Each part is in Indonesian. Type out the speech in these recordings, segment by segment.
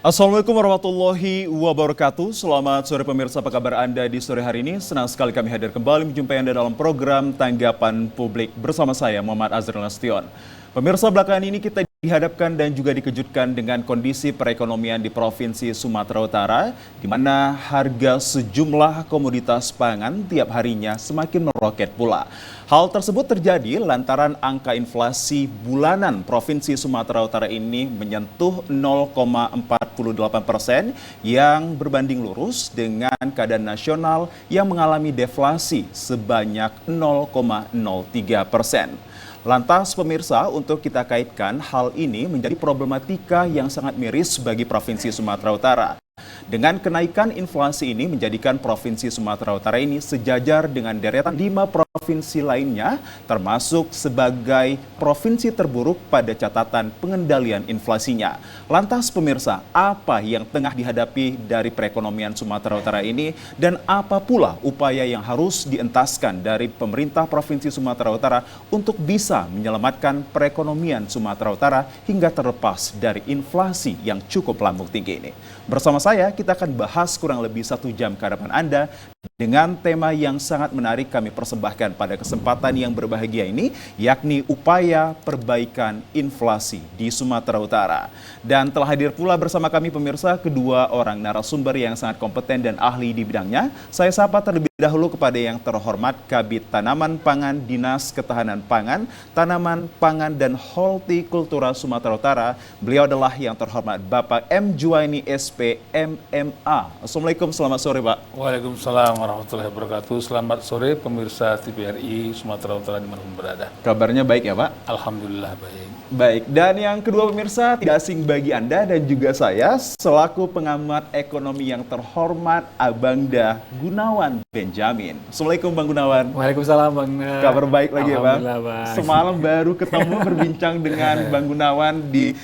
Assalamualaikum warahmatullahi wabarakatuh. Selamat sore pemirsa, apa kabar Anda di sore hari ini? Senang sekali kami hadir kembali menjumpai Anda dalam program Tanggapan Publik bersama saya Muhammad Azril Nasution. Pemirsa, belakangan ini kita dihadapkan dan juga dikejutkan dengan kondisi perekonomian di Provinsi Sumatera Utara, di mana harga sejumlah komoditas pangan tiap harinya semakin meroket pula. Hal tersebut terjadi lantaran angka inflasi bulanan Provinsi Sumatera Utara ini menyentuh 0,48% yang berbanding lurus dengan keadaan nasional yang mengalami deflasi sebanyak 0,03%. Lantas pemirsa, untuk kita kaitkan hal ini menjadi problematika yang sangat miris bagi Provinsi Sumatera Utara. Dengan kenaikan inflasi ini menjadikan Provinsi Sumatera Utara ini sejajar dengan deretan 5 provinsi lainnya, termasuk sebagai provinsi terburuk pada catatan pengendalian inflasinya. Lantas pemirsa, apa yang tengah dihadapi dari perekonomian Sumatera Utara ini dan apa pula upaya yang harus dientaskan dari pemerintah Provinsi Sumatera Utara untuk bisa menyelamatkan perekonomian Sumatera Utara hingga terlepas dari inflasi yang cukup lambung tinggi ini. Bersama saya, kita akan bahas kurang lebih 1 jam ke hadapan Anda dengan tema yang sangat menarik kami persembahkan pada kesempatan yang berbahagia ini, yakni upaya perbaikan inflasi di Sumatera Utara. Dan telah hadir pula bersama kami pemirsa kedua orang narasumber yang sangat kompeten dan ahli di bidangnya. Saya sapa terlebih dahulu kepada yang terhormat Kabid Tanaman Pangan Dinas Ketahanan Pangan, Tanaman Pangan dan Hortikultura Sumatera Utara. Beliau adalah yang terhormat Bapak M. Juwaini SP MMA. Assalamualaikum, selamat sore Pak. Waalaikumsalam warahmatullahi wabarakatuh. Selamat sore pemirsa TVRI Sumatera Utara dimanapun berada. Kabarnya baik ya Pak? Alhamdulillah baik. Baik, dan yang kedua pemirsa, tidak asing bagi Anda dan juga saya selaku pengamat ekonomi yang terhormat Abangda Gunawan Benjamin. Assalamualaikum Bang Gunawan. Waalaikumsalam Bang. Kabar baik lagi ya Bang? Bang. Semalam baru ketemu berbincang dengan Bang Gunawan di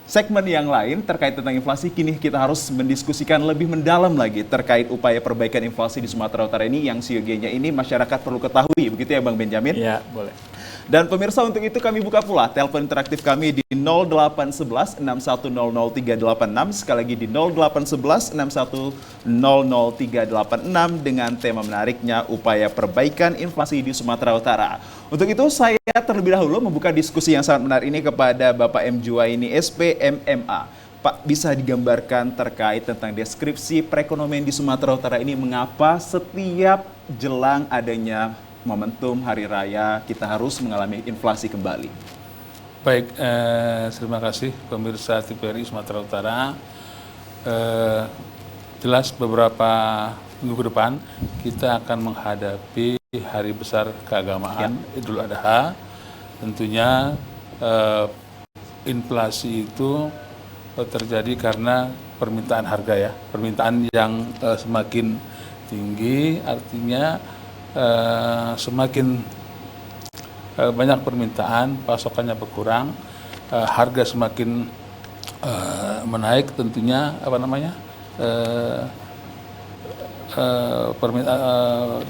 segmen yang lain terkait tentang inflasi. Kini kita harus mendiskusikan lebih mendalam lagi terkait upaya perbaikan inflasi di Sumatera Utara ini yang siogianya ini masyarakat perlu ketahui, begitu ya Bang Benjamin? Iya, boleh. Dan pemirsa, untuk itu kami buka pula telepon interaktif kami di 0811 6100386, sekali lagi di 0811 6100386 dengan tema menariknya upaya perbaikan inflasi di Sumatera Utara. Untuk itu saya terlebih dahulu membuka diskusi yang sangat menarik ini kepada Bapak M. Juwaini SP MMA. Pak, bisa digambarkan terkait tentang deskripsi perekonomian di Sumatera Utara ini, mengapa setiap jelang adanya momentum hari raya kita harus mengalami inflasi kembali? Baik, terima kasih pemirsa TVRI Sumatera Utara. Jelas beberapa minggu ke depan kita akan menghadapi hari besar keagamaan Idul Adha. Tentunya inflasi itu terjadi karena permintaan harga ya, permintaan yang semakin tinggi, artinya semakin banyak permintaan, pasokannya berkurang, harga semakin menaik, tentunya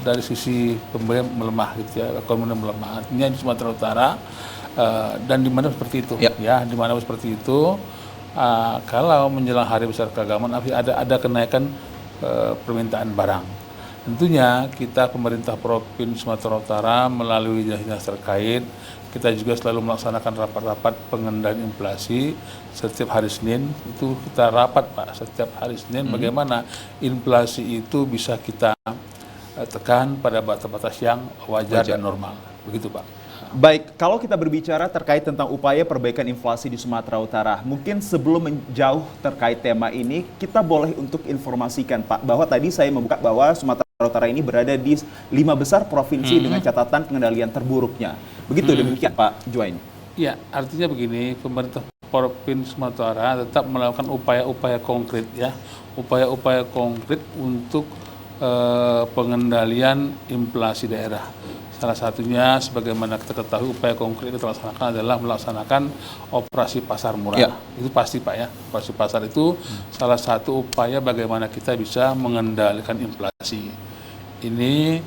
dari sisi pembelian melemah gitu ya, ekonomi melemah. Artinya di Sumatera Utara dan di mana seperti itu, ya di mana seperti itu, kalau menjelang hari besar keagamaan ada kenaikan permintaan barang. Tentunya kita pemerintah Provinsi Sumatera Utara melalui dinas terkait, kita juga selalu melaksanakan rapat-rapat pengendalian inflasi setiap hari Senin. Itu kita rapat Pak setiap hari Senin, bagaimana inflasi itu bisa kita tekan pada batas-batas yang wajar dan normal. Begitu Pak. Baik, kalau kita berbicara terkait tentang upaya perbaikan inflasi di Sumatera Utara, mungkin sebelum menjauh terkait tema ini, kita boleh untuk informasikan Pak, bahwa tadi saya membuka bahwa Sumatera Utara ini berada di 5 besar provinsi dengan catatan pengendalian terburuknya. Begitu demikian Pak Juwaini? Iya, artinya begini, pemerintah Provinsi Sumatera Utara tetap melakukan upaya-upaya konkret ya, upaya-upaya konkret untuk pengendalian inflasi daerah. Salah satunya, sebagaimana kita ketahui, upaya konkret kita laksanakan adalah melaksanakan operasi pasar murah. Itu pasti Pak ya, operasi pasar itu salah satu upaya bagaimana kita bisa mengendalikan inflasi. Ini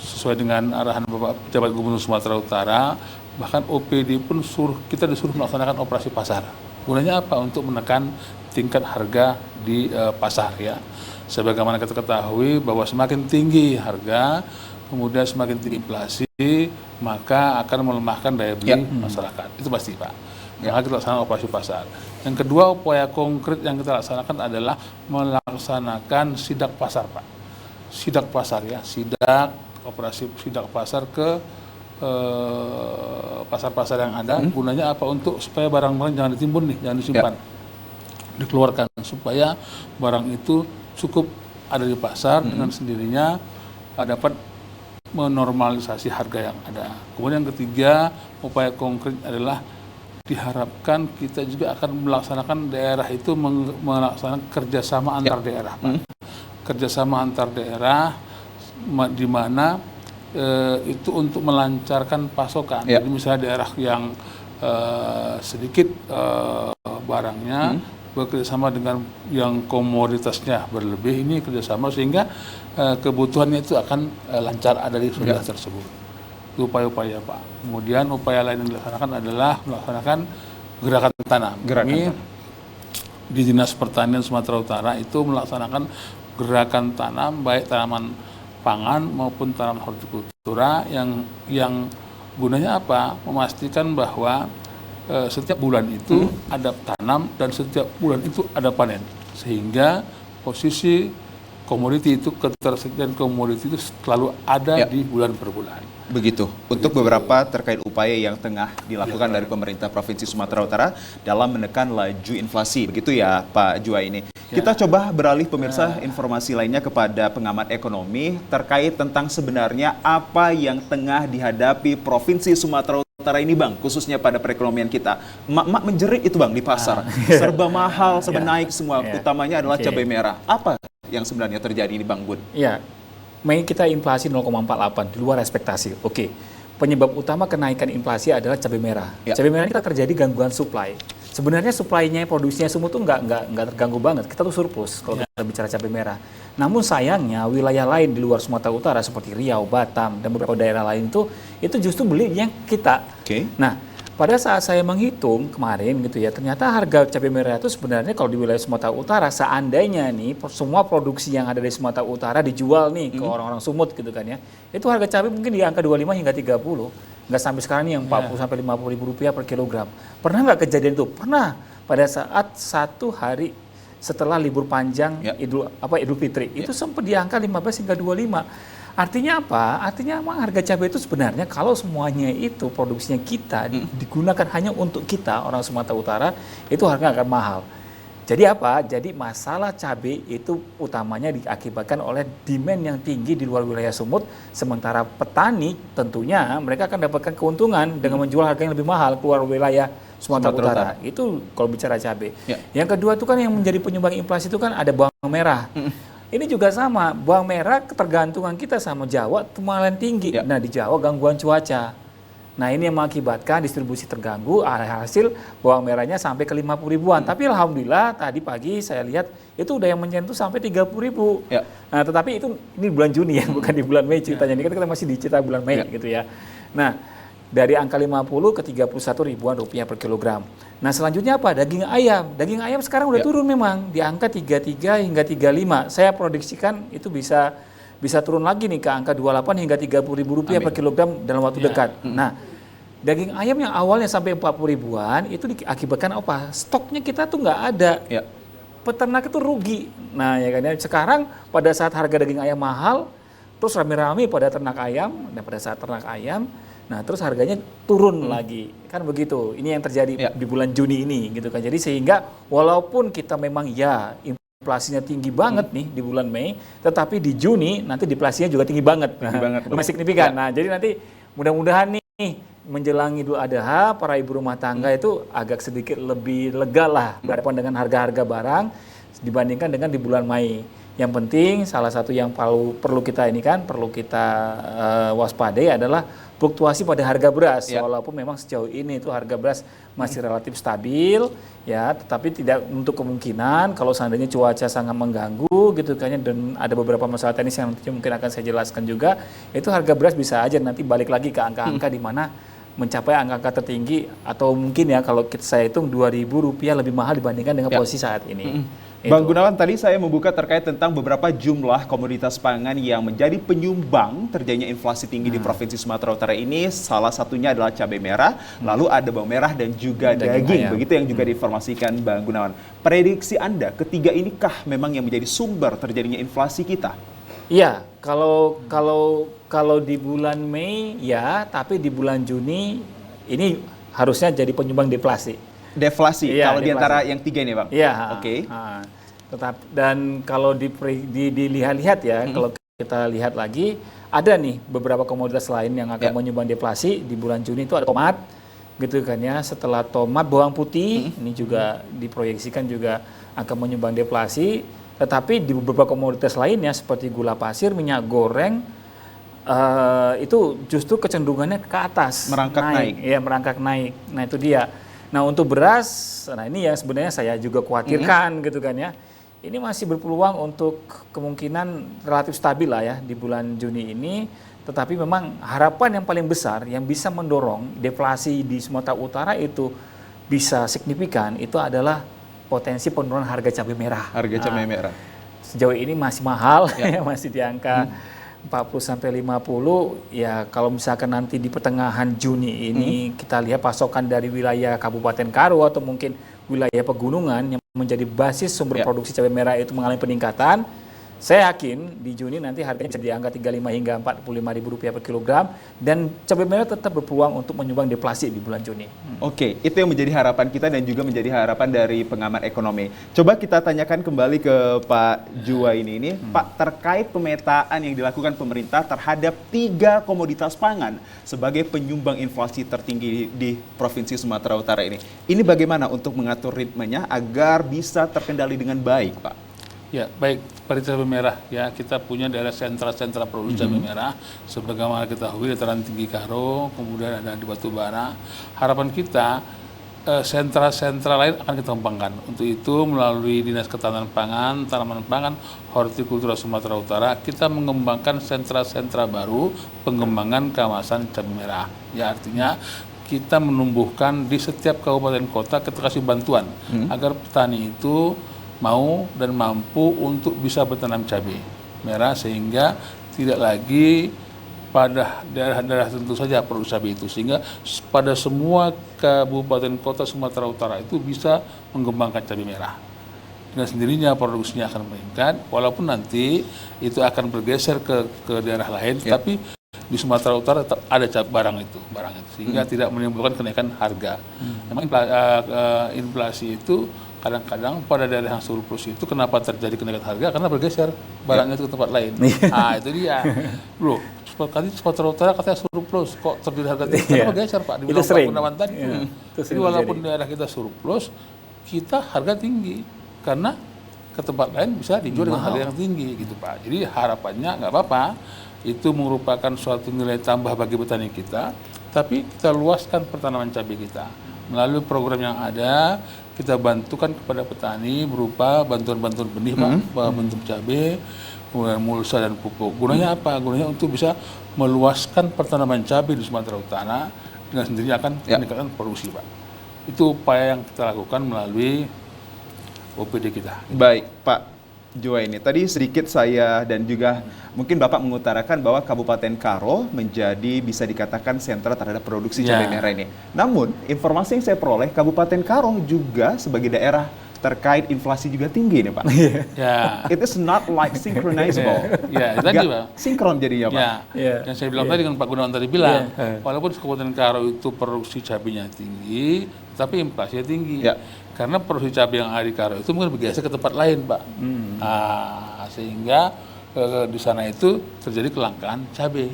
sesuai dengan arahan Bapak Pejabat Gubernur Sumatera Utara, bahkan OPD pun kita disuruh melaksanakan operasi pasar. Gunanya apa? Untuk menekan tingkat harga di pasar ya. Sebagaimana kita ketahui bahwa semakin tinggi harga, kemudian semakin tinggi inflasi, maka akan melemahkan daya beli masyarakat. Itu pasti Pak. Maka kita laksanakan operasi pasar. Yang kedua, upaya konkret yang kita laksanakan adalah melaksanakan sidak pasar Pak. Sidak pasar ya, operasi sidak pasar ke pasar-pasar yang ada. Gunanya apa? Untuk supaya barang-barang jangan ditimbun nih, jangan disimpan. Dikeluarkan supaya barang itu cukup ada di pasar dengan sendirinya dapat menormalisasi harga yang ada. Kemudian yang ketiga, upaya konkret adalah diharapkan kita juga akan melaksanakan daerah itu melaksanakan kerjasama antar daerah, Pak. Kerjasama antar daerah di mana itu untuk melancarkan pasokan. Jadi misalnya daerah yang sedikit barangnya bekerjasama dengan yang komoditasnya berlebih, ini kerjasama sehingga kebutuhannya itu akan lancar ada di wilayah tersebut. Itu upaya-upaya Pak. Kemudian upaya lain yang dilaksanakan adalah melaksanakan gerakan tanam. Kami di Dinas Pertanian Sumatera Utara itu melaksanakan gerakan tanam baik tanaman pangan maupun tanaman hortikultura yang gunanya apa? Memastikan bahwa setiap bulan itu ada tanam dan setiap bulan itu ada panen, sehingga posisi komoditi itu, ketersediaan komoditi itu selalu ada di bulan per bulan. Begitu. Untuk beberapa terkait upaya yang tengah dilakukan dari pemerintah Provinsi Sumatera Utara dalam menekan laju inflasi. Begitu ya Pak Jua ini. Kita coba beralih pemirsa informasi lainnya kepada pengamat ekonomi terkait tentang sebenarnya apa yang tengah dihadapi Provinsi Sumatera Utara ini Bang, khususnya pada perekonomian kita. Emak-emak menjerit itu Bang di pasar. Serba mahal, serba naik semua. Utamanya adalah cabai merah. Apa yang sebenarnya terjadi ini Bang Bud? Iya. Mei kita inflasi 0,48 di luar ekspektasi. Oke. Penyebab utama kenaikan inflasi adalah cabai merah. Cabai merah kita terjadi gangguan supply. Sebenarnya supply-nya, produksinya semua tuh nggak terganggu banget. Kita tuh surplus kalau kita bicara cabai merah. Namun sayangnya wilayah lain di luar Sumatera Utara seperti Riau, Batam dan beberapa daerah lain itu justru belinya kita. Nah, pada saat saya menghitung kemarin gitu ya, ternyata harga cabai merah itu sebenarnya kalau di wilayah Sumatera Utara seandainya nih semua produksi yang ada di Sumatera Utara dijual nih ke orang-orang Sumut gitu kan ya. Itu harga cabai mungkin di angka 25 hingga 30. Nggak sampai sekarang nih yang 40 sampai 50 ribu rupiah per kilogram. Pernah nggak kejadian itu? Pernah. Pada saat satu hari setelah libur panjang Idul Fitri itu sempat di angka 15 hingga 25. Artinya apa? Artinya memang harga cabai itu sebenarnya kalau semuanya itu produksinya kita digunakan hanya untuk kita orang Sumatera Utara, itu harga akan mahal. Jadi apa? Jadi masalah cabai itu utamanya diakibatkan oleh demand yang tinggi di luar wilayah Sumut, sementara petani tentunya mereka akan dapatkan keuntungan dengan menjual harga yang lebih mahal keluar wilayah Sumatera Utara. Itu kalau bicara cabai. Yang kedua itu kan yang menjadi penyumbang inflasi itu kan ada bawang merah. Ini juga sama, bawang merah ketergantungan kita sama Jawa kemarin tinggi. Nah di Jawa gangguan cuaca. Nah ini yang mengakibatkan distribusi terganggu, hasil bawang merahnya sampai ke 50 ribuan. Tapi alhamdulillah tadi pagi saya lihat itu udah yang menyentuh sampai 30 ribu. Nah tetapi itu ini bulan Juni ya, bukan di bulan Mei ceritanya. Ini kan kita masih dicerita bulan Mei gitu ya. Nah dari angka 50 ke 31 ribuan rupiah per kilogram. Nah selanjutnya apa? Daging ayam. Daging ayam sekarang udah turun memang di angka 33 hingga 35. Saya prediksikan itu bisa turun lagi nih ke angka 28 hingga 30 ribu rupiah per kilogram dalam waktu dekat. Nah daging ayam yang awalnya sampai 40 ribuan itu diakibatkan apa? Stoknya kita tuh nggak ada. Peternak itu rugi. Nah ya kan ya. Sekarang pada saat harga daging ayam mahal, terus rame-rame pada ternak ayam, dan pada saat ternak ayam, nah terus harganya turun lagi, kan begitu. Ini yang terjadi di bulan Juni ini, gitu kan. Jadi sehingga walaupun kita memang inflasinya tinggi banget nih di bulan Mei, tetapi di Juni nanti deflasinya juga tinggi banget, lumayan signifikan. Nah jadi nanti mudah-mudahan nih menjelang Idul Adha para ibu rumah tangga itu agak sedikit lebih lega lah berhadapan dengan harga-harga barang dibandingkan dengan di bulan Mei. Yang penting salah satu yang perlu kita waspadai adalah fluktuasi pada harga beras. Walaupun memang sejauh ini itu harga beras masih relatif stabil ya, tetapi tidak untuk kemungkinan kalau seandainya cuaca sangat mengganggu gitu kan, dan ada beberapa masalah teknis yang nanti mungkin akan saya jelaskan juga, itu harga beras bisa aja nanti balik lagi ke angka-angka di mana mencapai angka-angka tertinggi, atau mungkin ya kalau saya hitung Rp2.000 lebih mahal dibandingkan dengan posisi saat ini. Bang Gunawan, tadi saya membuka terkait tentang beberapa jumlah komoditas pangan yang menjadi penyumbang terjadinya inflasi tinggi di Provinsi Sumatera Utara ini. Salah satunya adalah cabai merah, lalu ada bawang merah dan juga daging. Begitu yang juga diinformasikan Bang Gunawan. Prediksi Anda, ketiga inikah memang yang menjadi sumber terjadinya inflasi kita? Iya, kalau di bulan Mei ya, tapi di bulan Juni ini harusnya jadi penyumbang deflasi. Deflasi, Iya, kalau deflasi. di antara yang tiga ini, Bang? Iya. Oke. Dan kalau dilihat-lihat ya, kalau kita lihat lagi, ada nih beberapa komoditas lain yang akan menyumbang deflasi di bulan Juni. Itu ada tomat, gitu kan ya. Setelah tomat, bawang putih, ini juga diproyeksikan juga akan menyumbang deflasi. Tetapi di beberapa komoditas lainnya seperti gula pasir, minyak goreng, itu justru kecenderungannya ke atas. Merangkak naik. Iya, merangkak naik. Nah, itu dia. Nah, untuk beras, nah ini yang sebenarnya saya juga khawatirkan gitu kan ya. Ini masih berpeluang untuk kemungkinan relatif stabil lah ya di bulan Juni ini. Tetapi memang harapan yang paling besar yang bisa mendorong deflasi di Sumatera Utara itu bisa signifikan, itu adalah potensi penurunan harga cabai merah. Harga cabai merah. Sejauh ini masih mahal, masih di angka 40-50. Ya kalau misalkan nanti di pertengahan Juni ini kita lihat pasokan dari wilayah Kabupaten Karo atau mungkin wilayah pegunungan yang menjadi basis sumber produksi cabai merah itu mengalami peningkatan, saya yakin di Juni nanti harganya bisa di angka 35 hingga Rp45.000 per kilogram, dan cabai merah tetap berpeluang untuk menyumbang deflasi di bulan Juni. Oke, itu yang menjadi harapan kita dan juga menjadi harapan dari pengamat ekonomi. Coba kita tanyakan kembali ke Pak Jua ini. Pak, terkait pemetaan yang dilakukan pemerintah terhadap 3 komoditas pangan sebagai penyumbang inflasi tertinggi di Provinsi Sumatera Utara ini bagaimana untuk mengatur ritmenya agar bisa terkendali dengan baik, Pak? Ya, baik. Pada cabai merah, ya kita punya daerah sentra-sentra produksi cabai merah, sebagaimana kita tahu dataran tinggi Karo, kemudian ada di Batubara. Harapan kita sentra-sentra lain akan kita kembangkan. Untuk itu melalui Dinas Ketahanan Pangan, Tanaman Pangan, Hortikultura Sumatera Utara, kita mengembangkan sentra-sentra baru pengembangan kawasan cabai merah. Ya, artinya kita menumbuhkan di setiap kabupaten kota, kita kasih bantuan agar petani itu mau dan mampu untuk bisa bertanam cabai merah, sehingga tidak lagi pada daerah-daerah tentu saja produksi cabai itu, sehingga pada semua kabupaten kota Sumatera Utara itu bisa mengembangkan cabai merah. Dengan sendirinya produksinya akan meningkat, walaupun nanti itu akan bergeser ke daerah lain, tapi di Sumatera Utara tetap ada barang itu, sehingga tidak menimbulkan kenaikan harga. Memang inflasi itu kadang-kadang pada daerah yang surplus itu kenapa terjadi kenaikan harga? Karena bergeser barangnya itu ke tempat lain. Nah, itu dia. Loh, seperti Sumatera Utara katanya surplus, kok terjadi harga tinggi? Kenapa geser, Pak? Dibilang Pak Gunawan tadi. Jadi walaupun daerah kita surplus, kita harga tinggi. Karena ke tempat lain bisa dijual dengan harga yang tinggi gitu, Pak. Jadi harapannya nggak apa-apa, itu merupakan suatu nilai tambah bagi petani kita, tapi kita luaskan pertanaman cabai kita. Melalui program yang ada, kita bantukan kepada petani berupa bantuan-bantuan benih, Pak, bentuk cabai, kemudian mulsa dan pupuk. Gunanya apa? Gunanya untuk bisa meluaskan pertanaman cabai di Sumatera Utara, dengan sendirinya akan meningkatkan produksi, Pak. Itu upaya yang kita lakukan melalui OPD kita. Baik, Pak Jua ini. Tadi sedikit saya dan juga mungkin Bapak mengutarakan bahwa Kabupaten Karo menjadi bisa dikatakan sentra terhadap produksi cabai merah ini. Namun, informasi yang saya peroleh, Kabupaten Karo juga sebagai daerah terkait inflasi juga tinggi nih, Pak. It is not like synchronizable. Tadi, Pak. Sinkron jadinya, Pak. Yang saya bilang tadi dengan Pak Gunawan tadi bilang, walaupun Kabupaten Karo itu produksi cabainya tinggi, tapi inflasinya tinggi. Karena produksi cabai yang ada di Karo itu mungkin bergeser ke tempat lain, Pak. Sehingga di sana itu terjadi kelangkaan cabai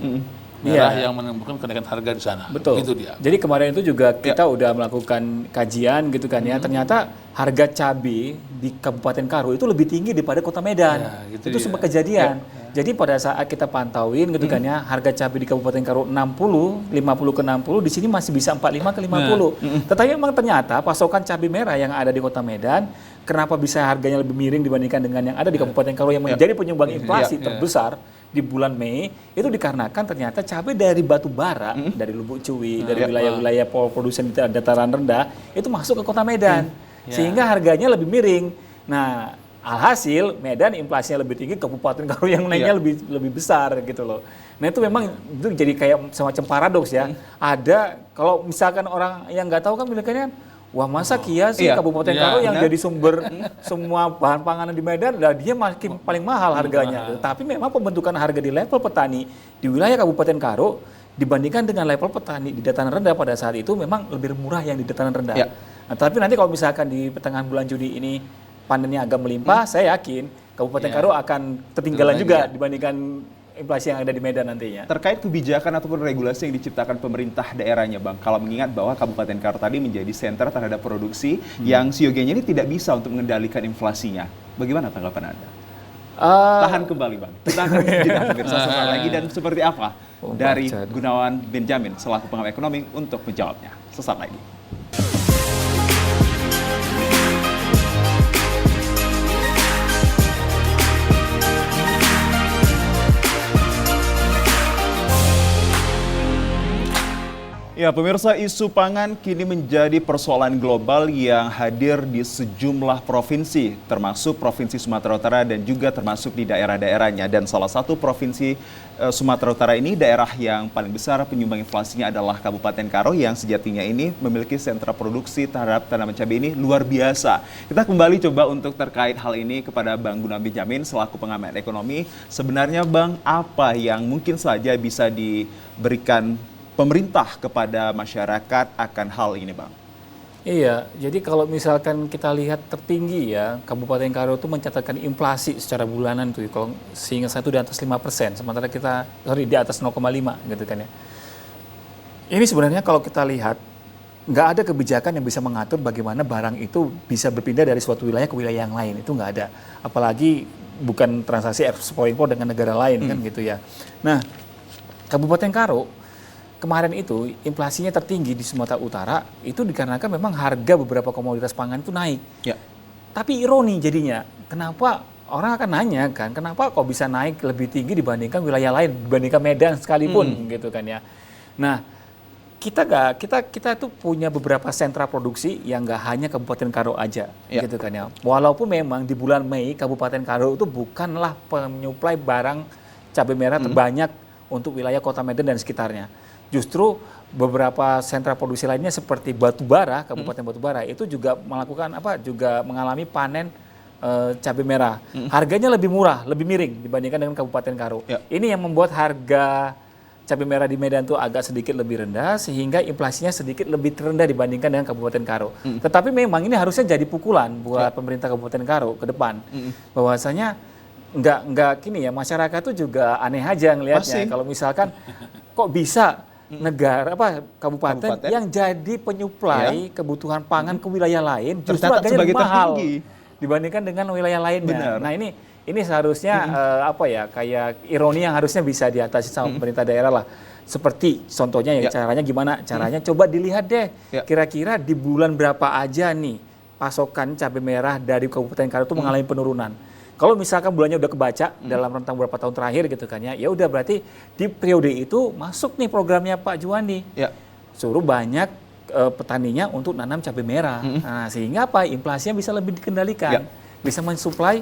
merah yang menimbulkan kenaikan harga di sana. Betul. Itu dia. Jadi kemarin itu juga kita udah melakukan kajian gitu kan ya. Ternyata harga cabai di Kabupaten Karo itu lebih tinggi daripada Kota Medan. Itu sempat kejadian. Jadi pada saat kita pantauin gitu kan ya, harga cabai di Kabupaten Karo 50 ke 60, di sini masih bisa 45 ke 50. Tetapi memang ternyata pasokan cabai merah yang ada di Kota Medan kenapa bisa harganya lebih miring dibandingkan dengan yang ada di Kabupaten Karo yang menjadi penyumbang inflasi terbesar di bulan Mei, itu dikarenakan ternyata cabai dari batu bara, dari Lubuk Cuwi, dari wilayah-wilayah produsen di dataran rendah, itu masuk ke kota Medan. Sehingga harganya lebih miring. Nah, alhasil Medan inflasinya lebih tinggi, Kabupaten Karo yang naiknya lebih besar gitu loh. Nah itu memang itu jadi kayak semacam paradoks ya. Ada, kalau misalkan orang yang nggak tahu kan milikannya, wah masa Kia sih Kabupaten Karo yang jadi sumber semua bahan panganan di Medan, lah dia makin paling mahal harganya. Tapi memang pembentukan harga di level petani di wilayah Kabupaten Karo dibandingkan dengan level petani di dataran rendah pada saat itu memang lebih murah yang di dataran rendah. Nah, tapi nanti kalau misalkan di pertengahan bulan Juni ini panennya agak melimpah, saya yakin Kabupaten Karo akan ketinggalan juga dibandingkan inflasi yang ada di Medan nantinya. Terkait kebijakan ataupun regulasi yang diciptakan pemerintah daerahnya, Bang, kalau mengingat bahwa Kabupaten Karo tadi menjadi sentra terhadap produksi yang siogianya ini tidak bisa untuk mengendalikan inflasinya. Bagaimana tanggapan Anda? Tahan kembali, Bang. Kita akan jeda pemirsa sesaat lagi, dan seperti apa dari Gunawan Benjamin selaku pengamat ekonomi untuk menjawabnya. Sesaat lagi. Ya, pemirsa, isu pangan kini menjadi persoalan global yang hadir di sejumlah provinsi, termasuk Provinsi Sumatera Utara dan juga termasuk di daerah-daerahnya. Dan salah satu provinsi Sumatera Utara ini, daerah yang paling besar penyumbang inflasinya adalah Kabupaten Karo yang sejatinya ini memiliki sentra produksi terhadap tanaman cabai ini luar biasa. Kita kembali coba untuk terkait hal ini kepada Bang Gunawan Benjamin selaku pengamat ekonomi. Sebenarnya Bang, apa yang mungkin saja bisa diberikan pemerintah kepada masyarakat akan hal ini, Bang? Iya, jadi kalau misalkan kita lihat tertinggi ya, Kabupaten Karo itu mencatatkan inflasi secara bulanan tuh, kalau sehingga satu di atas 5%, sementara kita di atas 0,5 gitu kan ya. Ini sebenarnya kalau kita lihat, nggak ada kebijakan yang bisa mengatur bagaimana barang itu bisa berpindah dari suatu wilayah ke wilayah yang lain, itu nggak ada. Apalagi bukan transaksi ekspor-impor dengan negara lain kan gitu ya. Nah, Kabupaten Karo kemarin itu inflasinya tertinggi di Sumatera Utara itu dikarenakan memang harga beberapa komoditas pangan itu naik. Tapi ironi jadinya, kenapa orang akan nanya kan, kenapa kok bisa naik lebih tinggi dibandingkan wilayah lain, dibandingkan Medan sekalipun gitu kan ya. Nah, kita tuh punya beberapa sentra produksi yang nggak hanya Kabupaten Karo aja gitu kan ya. Walaupun memang di bulan Mei Kabupaten Karo itu bukanlah penyuplai barang cabai merah terbanyak untuk wilayah Kota Medan dan sekitarnya. Justru beberapa sentra produksi lainnya seperti Batubara, Kabupaten Batubara itu juga melakukan juga mengalami panen cabai merah. Harganya lebih murah, lebih miring dibandingkan dengan Kabupaten Karo. Ini yang membuat harga cabai merah di Medan itu agak sedikit lebih rendah sehingga inflasinya sedikit lebih rendah dibandingkan dengan Kabupaten Karo. Tetapi memang ini harusnya jadi pukulan buat pemerintah Kabupaten Karo ke depan. Bahwasanya enggak gini ya, masyarakat itu juga aneh aja ngelihatnya. Kalau misalkan kok bisa kabupaten yang jadi penyuplai kebutuhan pangan ke wilayah lain justru harganya lebih mahal dibandingkan dengan wilayah lainnya. Nah ini seharusnya kayak ironi yang harusnya bisa diatasi sama pemerintah daerah lah. Seperti contohnya caranya gimana? Caranya coba dilihat deh kira-kira di bulan berapa aja nih pasokan cabai merah dari Kabupaten Karo itu mengalami penurunan. Kalau misalkan bulannya udah kebaca dalam rentang beberapa tahun terakhir gitu kan ya udah berarti di periode itu masuk nih programnya Pak Juwandi. Suruh banyak petaninya untuk nanam cabai merah. Nah, sehingga inflasinya bisa lebih dikendalikan. Bisa mensuplai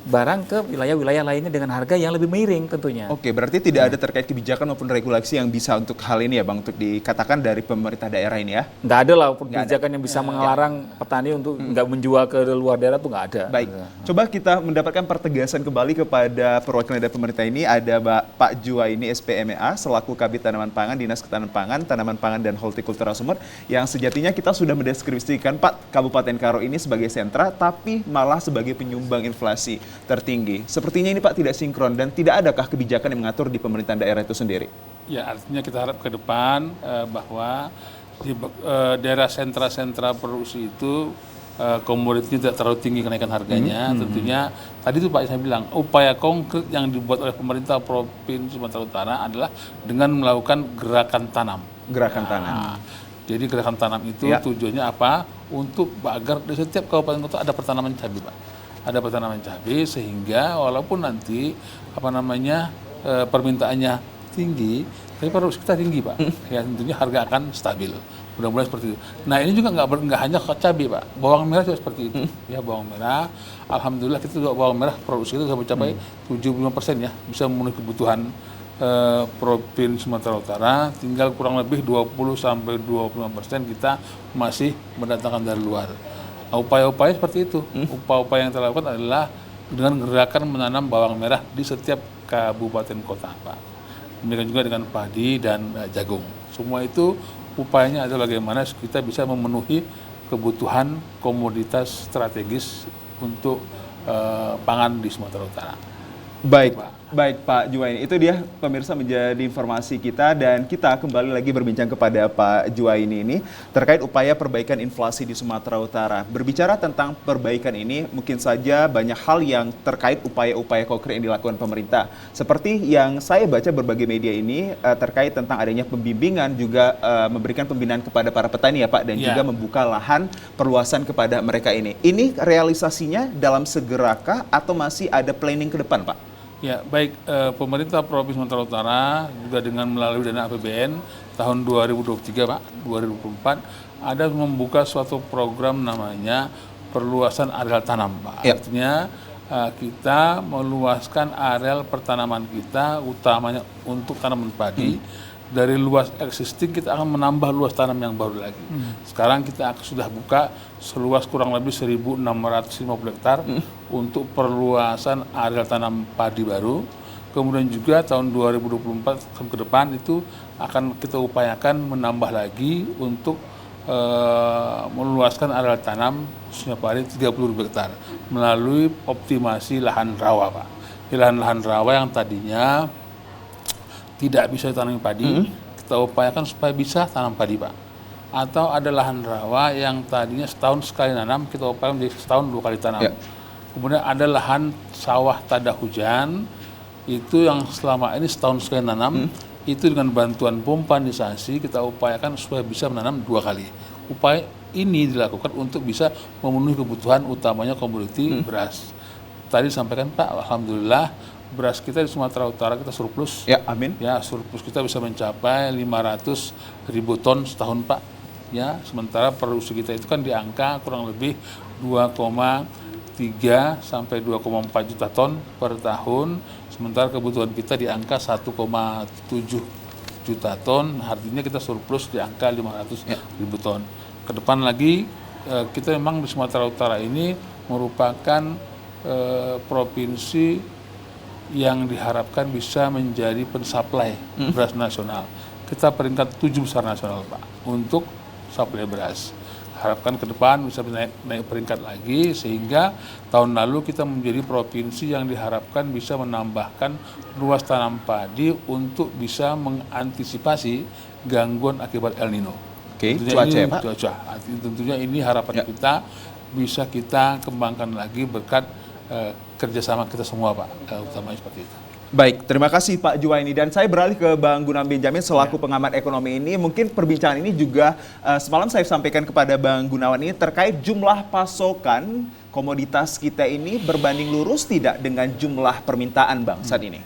barang ke wilayah-wilayah lainnya dengan harga yang lebih miring tentunya. Oke, berarti tidak ada terkait kebijakan maupun regulasi yang bisa untuk hal ini ya Bang, untuk dikatakan dari pemerintah daerah ini ya? Nggak ada lah kebijakan yang bisa mengelarang petani untuk nggak menjual ke luar daerah tuh nggak ada. Baik, coba kita mendapatkan pertegasan kembali kepada perwakilan dari pemerintah ini. Ada Pak Juwaini SPMA selaku Kabid Tanaman Pangan, Dinas Ketahanan Pangan, Tanaman Pangan dan Hortikultura Sumut, yang sejatinya kita sudah mendeskripsikan Pak Kabupaten Karo ini sebagai sentra tapi malah sebagai penyumbang inflasi tertinggi. Sepertinya ini Pak tidak sinkron dan tidak adakah kebijakan yang mengatur di pemerintahan daerah itu sendiri? Ya, artinya kita harap ke depan bahwa di daerah sentra-sentra produksi itu komoditasnya tidak terlalu tinggi kenaikan harganya. Tentunya tadi itu Pak saya bilang upaya konkret yang dibuat oleh pemerintah Provinsi Sumatera Utara adalah dengan melakukan gerakan tanam. Gerakan tanam. Jadi gerakan tanam itu tujuannya apa? Untuk agar di setiap kabupaten kota ada pertanaman cabai, Pak. Ada pertanaman cabai sehingga walaupun nanti permintaannya tinggi, tapi produksi kita tinggi, Pak. Ya tentunya harga akan stabil. Mudah-mudahan seperti itu. Nah ini juga nggak hanya cabai, Pak. Bawang merah juga seperti itu. Ya bawang merah. Alhamdulillah kita juga bawang merah produksi itu sudah mencapai 75% ya, bisa memenuhi kebutuhan Provinsi Sumatera Utara. Tinggal kurang lebih 20-25% kita masih mendatangkan dari luar. Upaya-upaya seperti itu. Upaya-upaya yang terlakukan adalah dengan gerakan menanam bawang merah di setiap kabupaten kota, Pak. Demikian juga dengan padi dan jagung. Semua itu upayanya adalah bagaimana kita bisa memenuhi kebutuhan komoditas strategis untuk pangan di Sumatera Utara. Baik Pak Juwaini, itu dia pemirsa menjadi informasi kita, dan kita kembali lagi berbincang kepada Pak Juwaini ini terkait upaya perbaikan inflasi di Sumatera Utara. Berbicara tentang perbaikan ini, mungkin saja banyak hal yang terkait upaya-upaya konkret yang dilakukan pemerintah. Seperti yang saya baca berbagai media ini terkait tentang adanya pembimbingan, juga memberikan pembinaan kepada para petani ya Pak, dan juga membuka lahan perluasan kepada mereka ini. Ini realisasinya dalam segerakah atau masih ada planning ke depan Pak? Ya, baik, pemerintah Provinsi Sumatera Utara juga dengan melalui dana APBN tahun 2023, Pak, 2024 ada membuka suatu program namanya perluasan areal tanam, Pak. Artinya kita meluaskan areal pertanaman kita, utamanya untuk tanaman padi. Dari luas existing kita akan menambah luas tanam yang baru lagi. Sekarang kita sudah buka seluas kurang lebih 1.650 hektar untuk perluasan areal tanam padi baru. Kemudian juga tahun 2024 ke depan itu akan kita upayakan menambah lagi untuk meluaskan areal tanam khususnya padi 30.000 hektar melalui optimasi lahan rawa, Pak. Lahan rawa yang tadinya tidak bisa ditanami padi, kita upayakan supaya bisa tanam padi, Pak. Atau ada lahan rawa yang tadinya setahun sekali nanam, kita upayakan menjadi setahun 2 kali tanam. Kemudian ada lahan sawah tada hujan, itu yang selama ini setahun sekali nanam, itu dengan bantuan pompanisasi kita upayakan supaya bisa menanam 2 kali. Upaya ini dilakukan untuk bisa memenuhi kebutuhan utamanya komoditi beras. Tadi disampaikan Pak, alhamdulillah beras kita di Sumatera Utara kita surplus. Ya, amin. Ya, surplus kita bisa mencapai 500.000 ton setahun, Pak. Ya, sementara produksi kita itu kan di angka kurang lebih 2,3 sampai 2,4 juta ton per tahun. Sementara kebutuhan kita di angka 1,7 juta ton, artinya kita surplus di angka 500.000 ton. Ke depan lagi kita memang di Sumatera Utara ini merupakan provinsi yang diharapkan bisa menjadi pensuplai beras nasional. Kita peringkat 7 besar nasional, Pak, untuk suplai beras. Harapkan ke depan bisa naik peringkat lagi, sehingga tahun lalu kita menjadi provinsi yang diharapkan bisa menambahkan luas tanam padi untuk bisa mengantisipasi gangguan akibat El Nino. Cuaca ya, Pak? Cuaca. Tentunya ini harapan kita bisa kita kembangkan lagi berkat kerjasama kita semua, Pak, utamanya seperti itu. Baik, terima kasih Pak Juwaini. Dan saya beralih ke Bang Gunawan Benjamin selaku pengamat ekonomi ini. Mungkin perbincangan ini juga semalam saya sampaikan kepada Bang Gunawan ini terkait jumlah pasokan komoditas kita ini berbanding lurus tidak dengan jumlah permintaan, Bang, saat ini?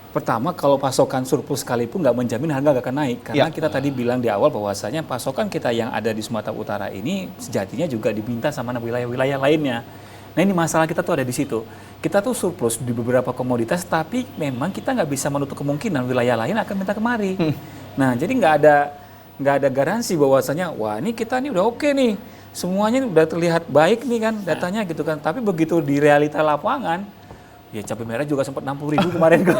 Pertama, kalau pasokan surplus sekalipun nggak menjamin harga nggak akan naik. Karena kita tadi bilang di awal bahwasanya pasokan kita yang ada di Sumatera Utara ini sejatinya juga diminta sama wilayah-wilayah lainnya. Nah ini masalah kita tuh ada di situ. Kita tuh surplus di beberapa komoditas, tapi memang kita nggak bisa menutup kemungkinan wilayah lain akan minta kemari. Nah jadi nggak ada garansi bahwasanya wah ini kita nih udah oke nih, semuanya udah terlihat baik nih kan datanya gitu kan. Tapi begitu di realita lapangan, ya cabai merah juga sempat 60.000 kemarin gitu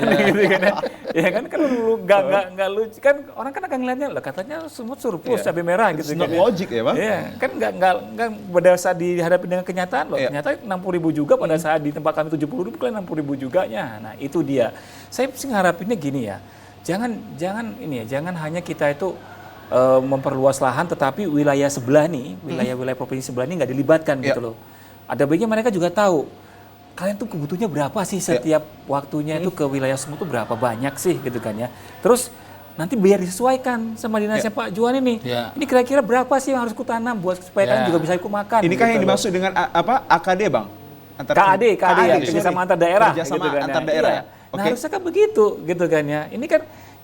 kan. Ya kan lu nggak lucu kan, orang kan akan ngeliatnya lah katanya semua surplus cabai merah gitu kan. Logik ya, Bang? Iya, kan nggak pada saat dihadapi dengan kenyataan loh. Ternyata 60.000 juga pada saat di tempat kami 70.000 kalian 60.000 juga ya. Nah, itu dia. Saya sih ngarapinnya gini ya. Jangan hanya kita itu memperluas lahan tetapi wilayah sebelah nih, wilayah-wilayah provinsi sebelah ini nggak dilibatkan gitu loh. Ada baiknya mereka juga tahu kalian tuh kebutuhannya berapa sih setiap waktunya itu ke wilayah semua tuh berapa banyak sih gitu kan ya. Terus nanti biar disesuaikan sama dinasnya Pak Juwan ini. Ini kira-kira berapa sih yang harus kutanam buat supaya kalian juga bisa ikut makan. Inikah yang dimaksud dengan AKD, Bang? KAD ya, kerjasama antar daerah. Kerjasama gitu kan, antar daerah. Iya. Nah, harusnya kan begitu, gitu kan ya.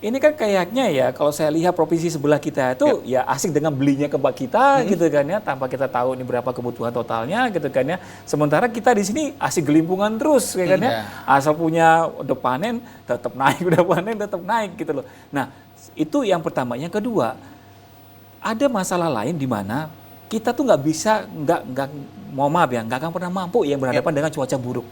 Ini kan kayaknya ya, kalau saya lihat provinsi sebelah kita itu ya asik dengan belinya ke kita, gitu kan ya, tanpa kita tahu ini berapa kebutuhan totalnya, gitu kan ya. Sementara kita di sini asik gelimpungan terus, kan ya. Asal punya udah panen, tetap naik, udah panen, tetap naik, gitu loh. Nah, itu yang pertama. Yang kedua, ada masalah lain di mana kita tuh nggak bisa, nggak akan pernah mampu yang berhadapan dengan cuaca buruk.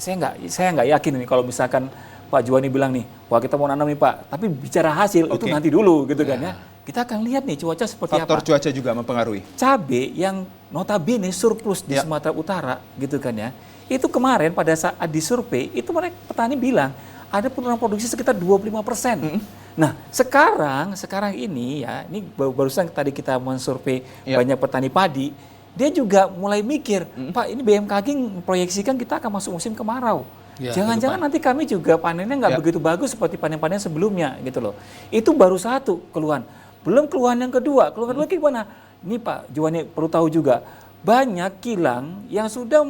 Saya nggak yakin nih kalau misalkan Pak Juwani bilang nih, wah kita mau nanam nih Pak, tapi bicara hasil itu nanti dulu, gitu kan ya. Kita akan lihat nih cuaca seperti apa. Faktor cuaca juga mempengaruhi. Cabai yang notabene surplus di Sumatera Utara, gitu kan ya. Itu kemarin pada saat disurvei, itu mereka petani bilang ada penurunan produksi sekitar 25%. Nah, sekarang ini ya, ini barusan tadi kita mensurvei banyak petani padi, dia juga mulai mikir, Pak ini BMKG memproyeksikan kita akan masuk musim kemarau. Jangan-jangan nanti kami juga panennya nggak begitu bagus seperti panen-panen sebelumnya, gitu loh. Itu baru satu keluhan. Belum keluhan yang kedua. Keluhan lagi gimana? Ini Pak Juwani perlu tahu juga, banyak kilang yang sudah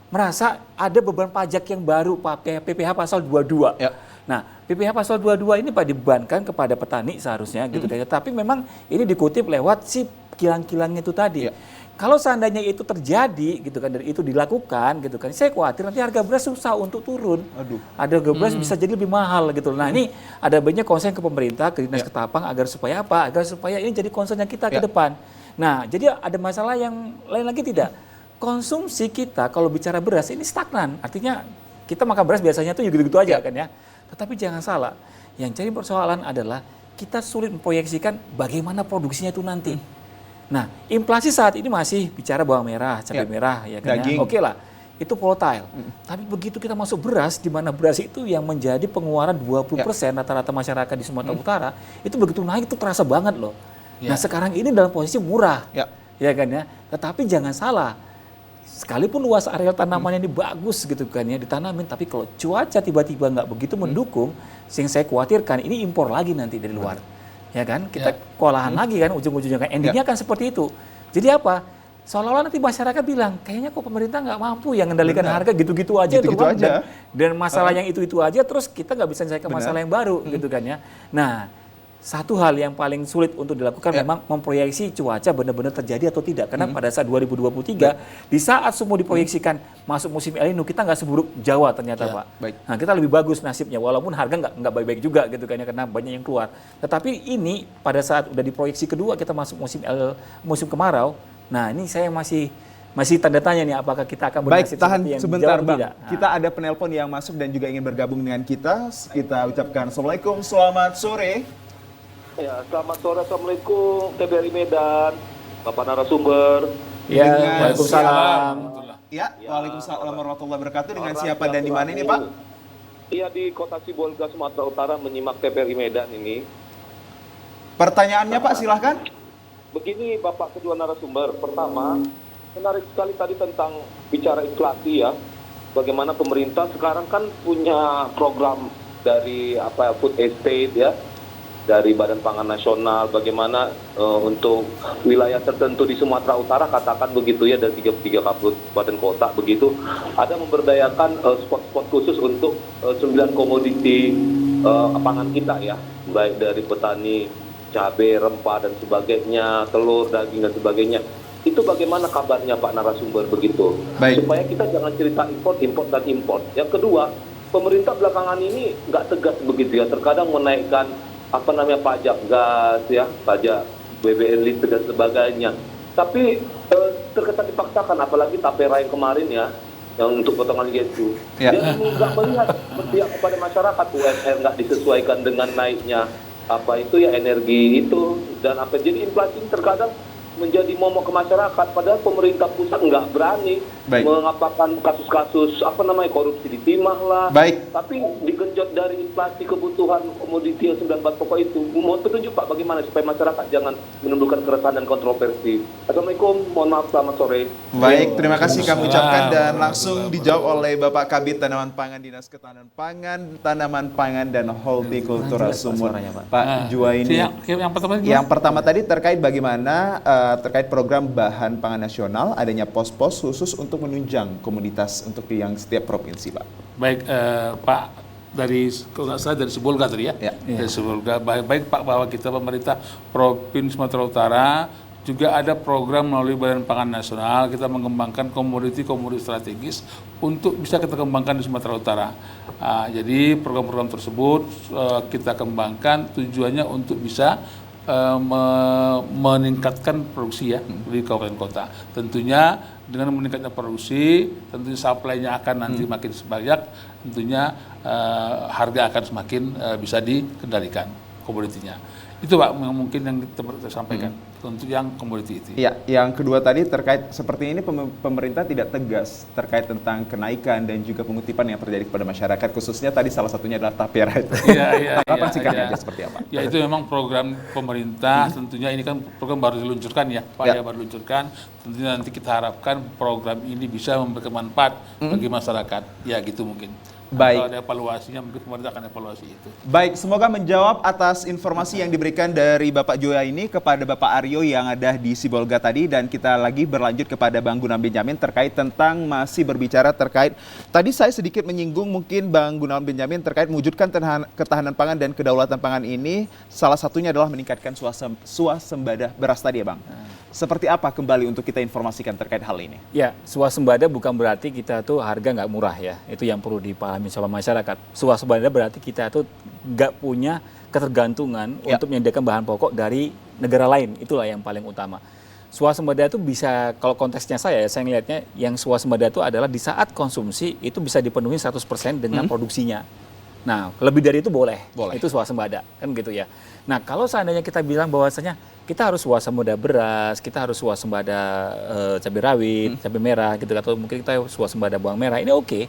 merasa ada beban pajak yang baru, Pak, PPh pasal 22. Nah, PPh pasal 22 ini Pak dibebankan kepada petani seharusnya, gitu kan. Tapi memang ini dikutip lewat si kilang-kilangnya itu tadi. Kalau seandainya itu terjadi, gitu kan, dan itu dilakukan, gitu kan, saya khawatir nanti harga beras susah untuk turun. Harga beras bisa jadi lebih mahal, gitu. Nah, ini ada banyak concern ke pemerintah, ke Dinas Ketapang, agar supaya apa? Agar supaya ini jadi concern yang kita ke depan. Nah, jadi ada masalah yang lain lagi tidak? Konsumsi kita kalau bicara beras ini stagnan. Artinya kita makan beras biasanya tuh gitu-gitu aja kan ya. Tetapi jangan salah, yang jadi persoalan adalah kita sulit memproyeksikan bagaimana produksinya itu nanti. Nah, inflasi saat ini masih bicara bawang merah, cabai merah, ya kan ya. Oke lah, itu volatile. Tapi begitu kita masuk beras, di mana beras itu yang menjadi pengeluaran 20% rata-rata masyarakat di Sumatera Utara, itu begitu naik itu terasa banget loh. Nah, sekarang ini dalam posisi murah, ya kan ya. Tetapi jangan salah, sekalipun luas areal tanamannya ini bagus gitu kan ya, ditanamin, tapi kalau cuaca tiba-tiba nggak begitu mendukung, yang saya khawatirkan ini impor lagi nanti dari luar. Ya kan, kita kewalahan lagi kan, ujung-ujungnya kan, endingnya kan seperti itu. Jadi apa? Seolah-olah nanti masyarakat bilang, kayaknya kok pemerintah nggak mampu yang mengendalikan harga gitu-gitu aja. Dan masalah yang itu-itu aja, terus kita nggak bisa menyelesaikan masalah yang baru gitu kan ya. Nah, satu hal yang paling sulit untuk dilakukan memang memproyeksi cuaca benar-benar terjadi atau tidak. Karena pada saat 2023, di saat semua diproyeksikan masuk musim El Nino, kita nggak seburuk Jawa ternyata Pak. Nah, kita lebih bagus nasibnya, walaupun harga nggak baik-baik juga gitu kan ya, karena banyak yang keluar. Tetapi ini pada saat udah diproyeksi kedua kita masuk musim kemarau, nah ini saya masih tanda tanya nih, apakah kita akan berhasil tahan sebentar Bang. Tidak? Kita ada penelpon yang masuk dan juga ingin bergabung dengan kita. Kita ucapkan Assalamualaikum, selamat sore. Ya, selamat sore, Assalamualaikum, TVRI Medan, Bapak narasumber. Ya, Waalaikumsalam. Ya, Waalaikumsalam warahmatullahi wabarakatuh. Dengan siapa dan di mana ini, Pak? Iya, di Kota Sibolga, Sumatera Utara, menyimak TVRI Medan ini. Pertanyaannya, Pak, silahkan. Begini, Bapak kedua narasumber. Pertama, menarik sekali tadi tentang bicara inflasi ya. Bagaimana pemerintah sekarang kan punya program dari food estate ya, dari Badan Pangan Nasional, bagaimana untuk wilayah tertentu di Sumatera Utara, katakan begitu ya, dari 33 kabupaten kota begitu, ada memberdayakan spot-spot khusus untuk 9 komoditi pangan kita ya, baik dari petani cabai, rempah dan sebagainya, telur, daging dan sebagainya. Itu bagaimana kabarnya Pak narasumber begitu? Baik. Supaya kita jangan cerita import dan import. Yang kedua, pemerintah belakangan ini nggak tegas begitu ya, terkadang menaikkan pajak gas ya, pajak BBM listrik dan sebagainya. Tapi terkesan dipaksakan, apalagi tapera yang kemarin ya, yang untuk potongan gaji. Jadi nggak melihat berpihak kepada masyarakat, UMR nggak disesuaikan dengan naiknya energi itu dan jadi inflasi terkadang menjadi momok ke masyarakat, padahal pemerintah pusat nggak berani mengapakan kasus-kasus korupsi di timah lah. Baik. Tapi digenjot dari inflasi kebutuhan komoditi yang 9 bahan pokok itu. Mohon petunjuk Pak bagaimana supaya masyarakat jangan menimbulkan keresahan dan kontroversi. Assalamualaikum, mohon maaf, selamat sore. Baik, terima kasih kami ucapkan dan langsung dijawab oleh Bapak Kabid Tanaman Pangan Dinas Ketahanan Pangan, Tanaman Pangan dan Hortikultura Sumut, Pak Juwaini. Yang pertama tadi terkait bagaimana terkait program bahan pangan nasional, adanya pos-pos khusus untuk menunjang komoditas untuk yang setiap provinsi, Pak. Baik, Pak, dari kalau nggak salah dari Sibolga tadi ya. Dari Sibolga. Baik Pak, bahwa kita pemerintah Provinsi Sumatera Utara juga ada program melalui Badan Pangan Nasional, kita mengembangkan komoditi-komoditi strategis untuk bisa kita kembangkan di Sumatera Utara. Jadi program-program tersebut kita kembangkan tujuannya untuk bisa meningkatkan produksi ya di kabupaten kota. Tentunya dengan meningkatnya produksi, tentunya supply-nya akan nanti makin banyak, tentunya harga akan semakin bisa dikendalikan komoditinya. Itu Pak yang mungkin yang kita sampaikan untuk yang komoditi itu. Ya, yang kedua tadi terkait seperti ini pemerintah tidak tegas terkait tentang kenaikan dan juga pengutipan yang terjadi kepada masyarakat, khususnya tadi salah satunya adalah tapera itu. Apa sikapnya seperti apa? Ya itu memang program pemerintah, tentunya ini kan program baru diluncurkan ya, Pak ya baru diluncurkan. Tentunya nanti kita harapkan program ini bisa memberikan manfaat bagi masyarakat. Ya gitu mungkin. Baik. Kalau ada evaluasinya, mungkin pemerintah akan evaluasi itu. Baik, semoga menjawab atas informasi yang diberikan dari Bapak Joya ini kepada Bapak Aryo yang ada di Sibolga tadi, dan kita lagi berlanjut kepada Bang Gunawan Benyamin terkait tentang masih berbicara terkait tadi saya sedikit menyinggung mungkin Bang Gunawan Benyamin terkait mewujudkan ketahanan pangan dan kedaulatan pangan ini salah satunya adalah meningkatkan swasembada beras tadi ya Bang. Seperti apa kembali untuk kita informasikan terkait hal ini? Ya, swasembada bukan berarti kita tuh harga nggak murah ya. Itu yang perlu dipahami sama masyarakat. Swasembada berarti kita tuh nggak punya ketergantungan untuk menyediakan bahan pokok dari negara lain. Itulah yang paling utama. Swasembada itu bisa, kalau konteksnya saya ngelihatnya yang swasembada itu adalah di saat konsumsi itu bisa dipenuhi 100% dengan produksinya. Nah, lebih dari itu boleh. Itu swasembada, kan gitu ya. Nah, kalau seandainya kita bilang bahwasanya kita harus swasembada beras, kita harus swasembada cabai rawit, cabai merah gitu, atau mungkin kita swasembada bawang merah, ini oke.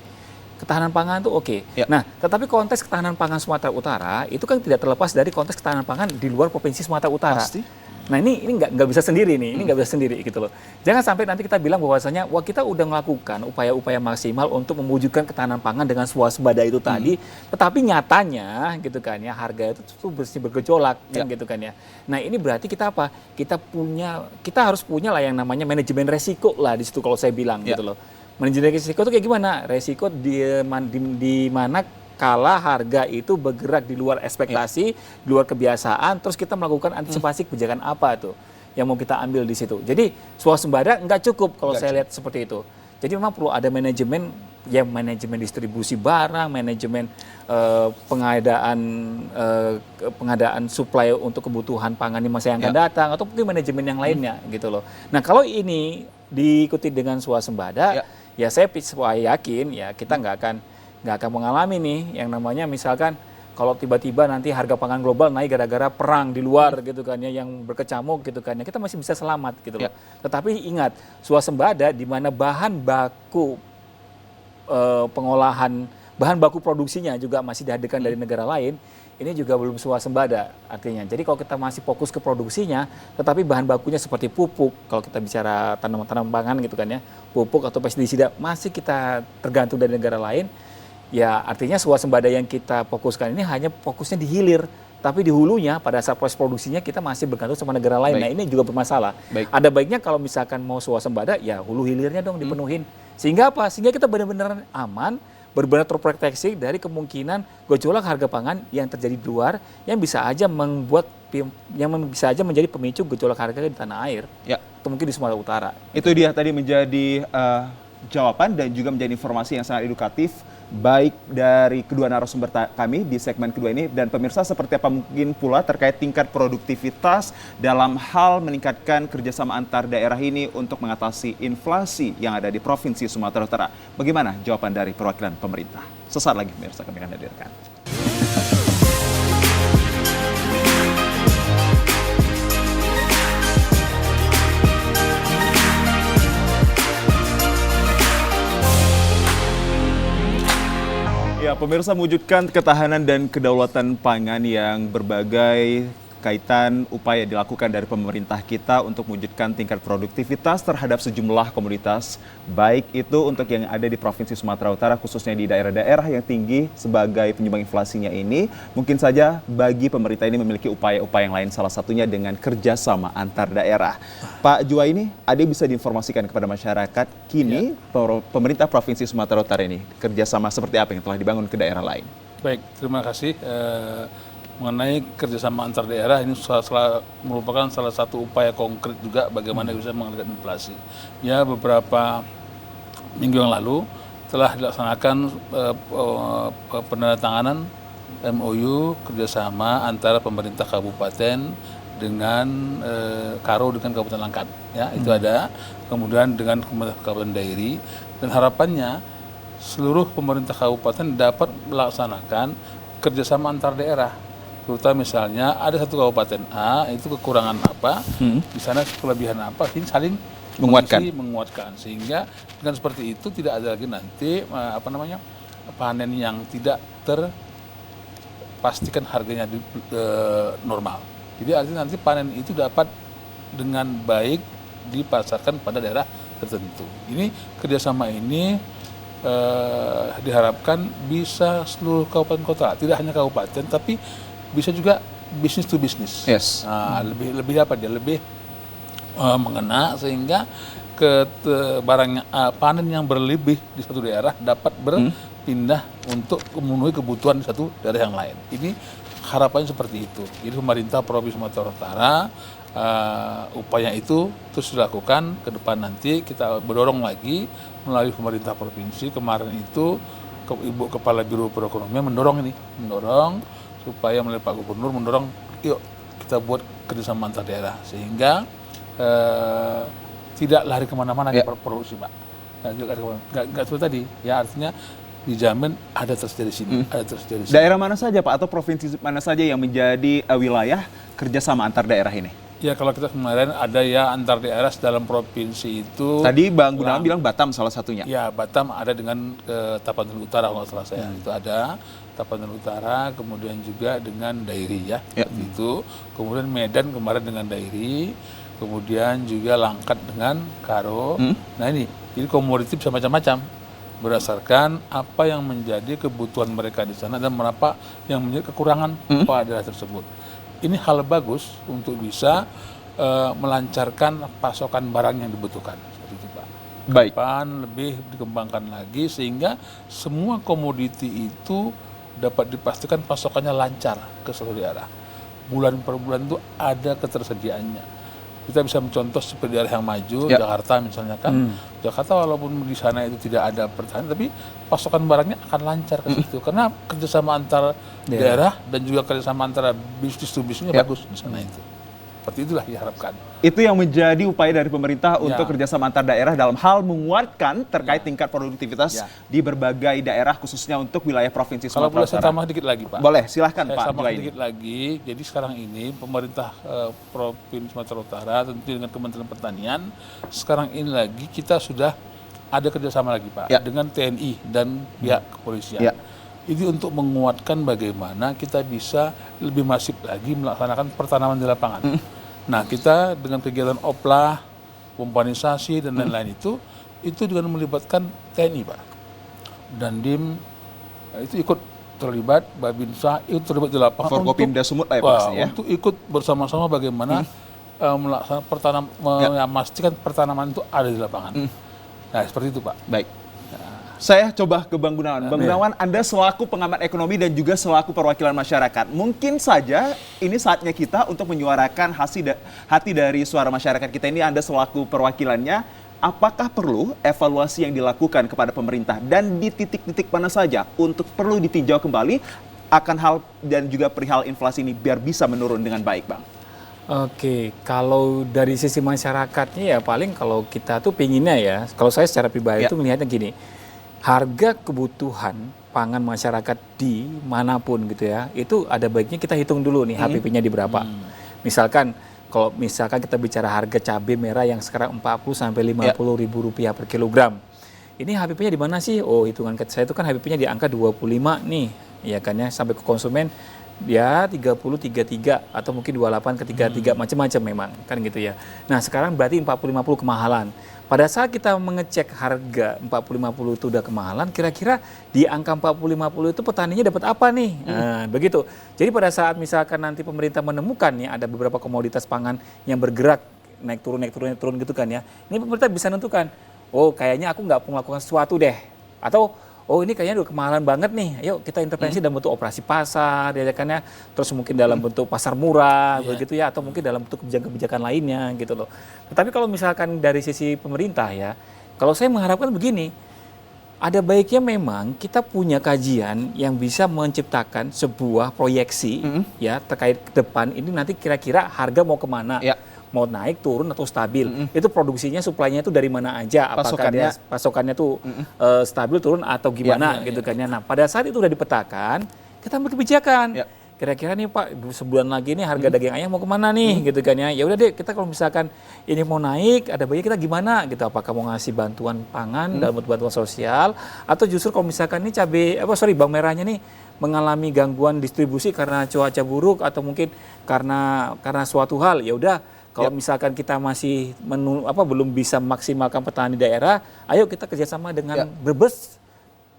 Ketahanan pangan itu oke. Nah, tetapi konteks ketahanan pangan Sumatera Utara itu kan tidak terlepas dari konteks ketahanan pangan di luar Provinsi Sumatera Utara. Pasti. Nah ini nggak bisa sendiri nih, ini nggak bisa sendiri gitu loh. Jangan sampai nanti kita bilang bahwasanya wah kita udah melakukan upaya-upaya maksimal untuk mewujudkan ketahanan pangan dengan swasembada itu tadi, tetapi nyatanya gitu kan ya harga itu tuh bersih bergejolak kan gitu kan ya. Nah ini berarti kita apa? Kita harus punya lah yang namanya manajemen resiko lah di situ kalau saya bilang gitu loh. Manajemen resiko itu kayak gimana? Resiko di mana kala harga itu bergerak di luar ekspektasi, di luar kebiasaan, terus kita melakukan antisipasi kebijakan apa tuh yang mau kita ambil di situ. Jadi swasembada nggak cukup kalau saya lihat seperti itu. Jadi memang perlu ada manajemen, ya manajemen distribusi barang, manajemen pengadaan supply untuk kebutuhan pangan di masa yang akan datang, atau mungkin manajemen yang lainnya gitu loh. Nah kalau ini diikuti dengan swasembada, ya saya yakin ya kita nggak akan mengalami nih yang namanya misalkan kalau tiba-tiba nanti harga pangan global naik gara-gara perang di luar gitu kan ya yang berkecamuk gitu kan ya kita masih bisa selamat gitu loh. Tetapi ingat swasembada di mana bahan baku pengolahan bahan baku produksinya juga masih dihadirkan dari negara lain, ini juga belum swasembada artinya. Jadi kalau kita masih fokus ke produksinya, tetapi bahan bakunya seperti pupuk, kalau kita bicara tanaman pangan gitu kan ya, pupuk atau pestisida masih kita tergantung dari negara lain. Ya artinya swasembada yang kita fokuskan ini hanya fokusnya di hilir, tapi di hulunya pada saat proses produksinya kita masih bergantung sama negara lain. Nah ini juga bermasalah. Ada baiknya kalau misalkan mau swasembada ya hulu hilirnya dong dipenuhin. Sehingga apa? Sehingga kita benar-benar aman, benar-benar terproteksi dari kemungkinan gejolak harga pangan yang terjadi di luar yang bisa aja menjadi pemicu gejolak harga di tanah air. Atau mungkin di Sumatera Utara. Itu dia tadi menjadi jawaban dan juga menjadi informasi yang sangat edukatif baik dari kedua narasumber kami di segmen kedua ini, dan pemirsa seperti apa mungkin pula terkait tingkat produktivitas dalam hal meningkatkan kerjasama antar daerah ini untuk mengatasi inflasi yang ada di Provinsi Sumatera Utara. Bagaimana jawaban dari perwakilan pemerintah? Sesaat lagi pemirsa kami akan hadirkan. Ya, pemirsa, mewujudkan ketahanan dan kedaulatan pangan yang berbagai kaitan upaya dilakukan dari pemerintah kita untuk mewujudkan tingkat produktivitas terhadap sejumlah komoditas, baik itu untuk yang ada di Provinsi Sumatera Utara, khususnya di daerah-daerah yang tinggi sebagai penyumbang inflasinya ini, mungkin saja bagi pemerintah ini memiliki upaya-upaya yang lain, salah satunya dengan kerjasama antar daerah. Pak Juwaini, ada bisa diinformasikan kepada masyarakat kini pemerintah Provinsi Sumatera Utara ini kerjasama seperti apa yang telah dibangun ke daerah lain? Baik, terima kasih. Mengenai kerjasama antar daerah ini merupakan salah satu upaya konkret juga bagaimana bisa mengendalikan inflasi. Ya, beberapa minggu yang lalu telah dilaksanakan penandatanganan MOU kerjasama antara pemerintah kabupaten dengan Karo dengan Kabupaten Langkat. Ya, itu ada. Kemudian dengan pemerintah Kabupaten Dairi, dan harapannya seluruh pemerintah kabupaten dapat melaksanakan kerjasama antar daerah. Terutama misalnya ada satu kabupaten A itu kekurangan apa, di sana kelebihan apa, ini saling menguatkan, sehingga dengan seperti itu tidak ada lagi nanti panen yang tidak terpastikan harganya normal. Jadi artinya nanti panen itu dapat dengan baik dipasarkan pada daerah tertentu. Ini kerjasama ini diharapkan bisa seluruh kabupaten kota, tidak hanya kabupaten tapi bisa juga bisnis to bisnis. Yes. Nah, lebih mengena sehingga barang panen yang berlebih di satu daerah dapat berpindah untuk memenuhi kebutuhan di satu daerah yang lain. Ini harapannya seperti itu. Jadi pemerintah Provinsi Sumatera Utara upaya itu terus dilakukan ke depan, nanti kita mendorong lagi melalui pemerintah provinsi. Kemarin itu Ibu Kepala Biro Perekonomian mendorong supaya melalui Pak Gubernur mendorong, yuk kita buat kerjasama antar daerah sehingga tidak lari kemana-mana di produksi, Pak. Nggak seperti tadi, ya artinya dijamin ada tersedia di sini, ada tersedia di sini. Daerah mana saja, Pak, atau provinsi mana saja yang menjadi wilayah kerjasama antar daerah ini? Ya, kalau kita kemarin ada ya antar daerah dalam provinsi itu. Tadi Bang Gunawan bilang Batam salah satunya. Ya, Batam ada dengan Tapanuli Utara kalau salah saya. Itu ada Tapanuli Utara, kemudian juga dengan Dairi ya. Itu. Kemudian Medan kemarin dengan Dairi, kemudian juga Langkat dengan Karo. Nah ini, jadi komoditi bisa macam-macam berdasarkan apa yang menjadi kebutuhan mereka di sana dan berapa yang menjadi kekurangan pada daerah tersebut. Ini hal bagus untuk bisa melancarkan pasokan barang yang dibutuhkan. Seperti itu, Pak. Baik. Kapan lebih dikembangkan lagi sehingga semua komoditi itu dapat dipastikan pasokannya lancar ke seluruh daerah. Bulan per bulan itu ada ketersediaannya. Kita bisa mencontoh seperti daerah yang maju, Jakarta misalnya kan. Jakarta walaupun di sana itu tidak ada pertanian, tapi pasokan barangnya akan lancar ke situ. Karena kerjasama antar daerah dan juga kerjasama antara bisnis to bisnisnya bagus di sana itu. Seperti itulah diharapkan. Itu yang menjadi upaya dari pemerintah untuk kerjasama antar daerah dalam hal menguatkan terkait tingkat produktivitas di berbagai daerah, khususnya untuk wilayah Provinsi Sumatera Utara. Kalau boleh saya tambah dikit lagi, Pak. Boleh, silahkan Saya Pak. tambah dikit lagi. Jadi sekarang ini pemerintah Provinsi Sumatera Utara tentu dengan Kementerian Pertanian, sekarang ini lagi kita sudah ada kerjasama lagi, Pak, dengan TNI dan pihak kepolisian. Ini untuk menguatkan bagaimana kita bisa lebih masif lagi melaksanakan pertanaman di lapangan. Nah, kita dengan kegiatan oplah, pompanisasi dan lain-lain itu dengan melibatkan TNI, Pak. Dandim itu ikut terlibat, Babinsa ikut terlibat di lapangan Forkopimda Sumut lah ya, Pak, untuk ikut bersama-sama bagaimana melaksanakan memastikan pertanaman itu ada di lapangan. Nah, seperti itu, Pak. Baik. Saya coba ke Bang Gunawan. Bang Gunawan, Anda selaku pengamat ekonomi dan juga selaku perwakilan masyarakat, mungkin saja ini saatnya kita untuk menyuarakan hati dari suara masyarakat kita ini. Anda selaku perwakilannya, apakah perlu evaluasi yang dilakukan kepada pemerintah dan di titik-titik mana saja untuk perlu ditinjau kembali akan hal dan juga perihal inflasi ini biar bisa menurun dengan baik, Bang? Oke, kalau dari sisi masyarakatnya ya paling kalau kita tuh pinginnya ya, kalau saya secara pribadi itu melihatnya gini, harga kebutuhan pangan masyarakat di manapun gitu ya, itu ada baiknya kita hitung dulu nih HPP-nya di berapa. Misalkan kalau kita bicara harga cabai merah yang sekarang 40 sampai 50 ribu rupiah per kilogram, ini HPP-nya di mana sih? Oh, hitungan saya itu kan HPP-nya di angka 25 nih, ya kan ya, sampai ke konsumen ya 30, 33 atau mungkin 28 ke 33 macam-macam memang kan gitu ya. Nah, sekarang berarti 40-50 kemahalan. Pada saat kita mengecek harga 40-50 itu udah kemahalan, kira-kira di angka 40-50 itu petaninya dapat apa nih? Nah, begitu. Jadi pada saat misalkan nanti pemerintah menemukan ya ada beberapa komoditas pangan yang bergerak naik turun gitu kan ya. Ini pemerintah bisa menentukan, oh kayaknya aku nggak perlu melakukan sesuatu deh. Atau oh ini kayaknya udah kemahalan banget nih, ayo kita intervensi dalam bentuk operasi pasar, ya kan ya, terus mungkin dalam bentuk pasar murah, begitu ya, atau mungkin dalam bentuk kebijakan-kebijakan lainnya gitu loh. Tetapi kalau misalkan dari sisi pemerintah ya, kalau saya mengharapkan begini, ada baiknya memang kita punya kajian yang bisa menciptakan sebuah proyeksi ya terkait ke depan ini nanti kira-kira harga mau kemana. Mau naik, turun atau stabil, itu produksinya, supply-nya itu dari mana aja, apakah dia pasokannya tuh stabil, turun atau gimana gitu kan ya. Nah, pada saat itu udah dipetakan, kita ambil kebijakan. Kira-kira nih Pak, sebulan lagi nih harga daging ayam mau kemana nih gitu kan ya. Ya udah deh, kita kalau misalkan ini mau naik, ada baiknya kita gimana gitu, apakah mau ngasih bantuan pangan dalam bentuk bantuan sosial, atau justru kalau misalkan ini bawang merahnya nih mengalami gangguan distribusi karena cuaca buruk atau mungkin karena suatu hal, ya udah. Kalau misalkan kita masih belum bisa maksimalkan petani daerah, ayo kita kerjasama dengan Brebes,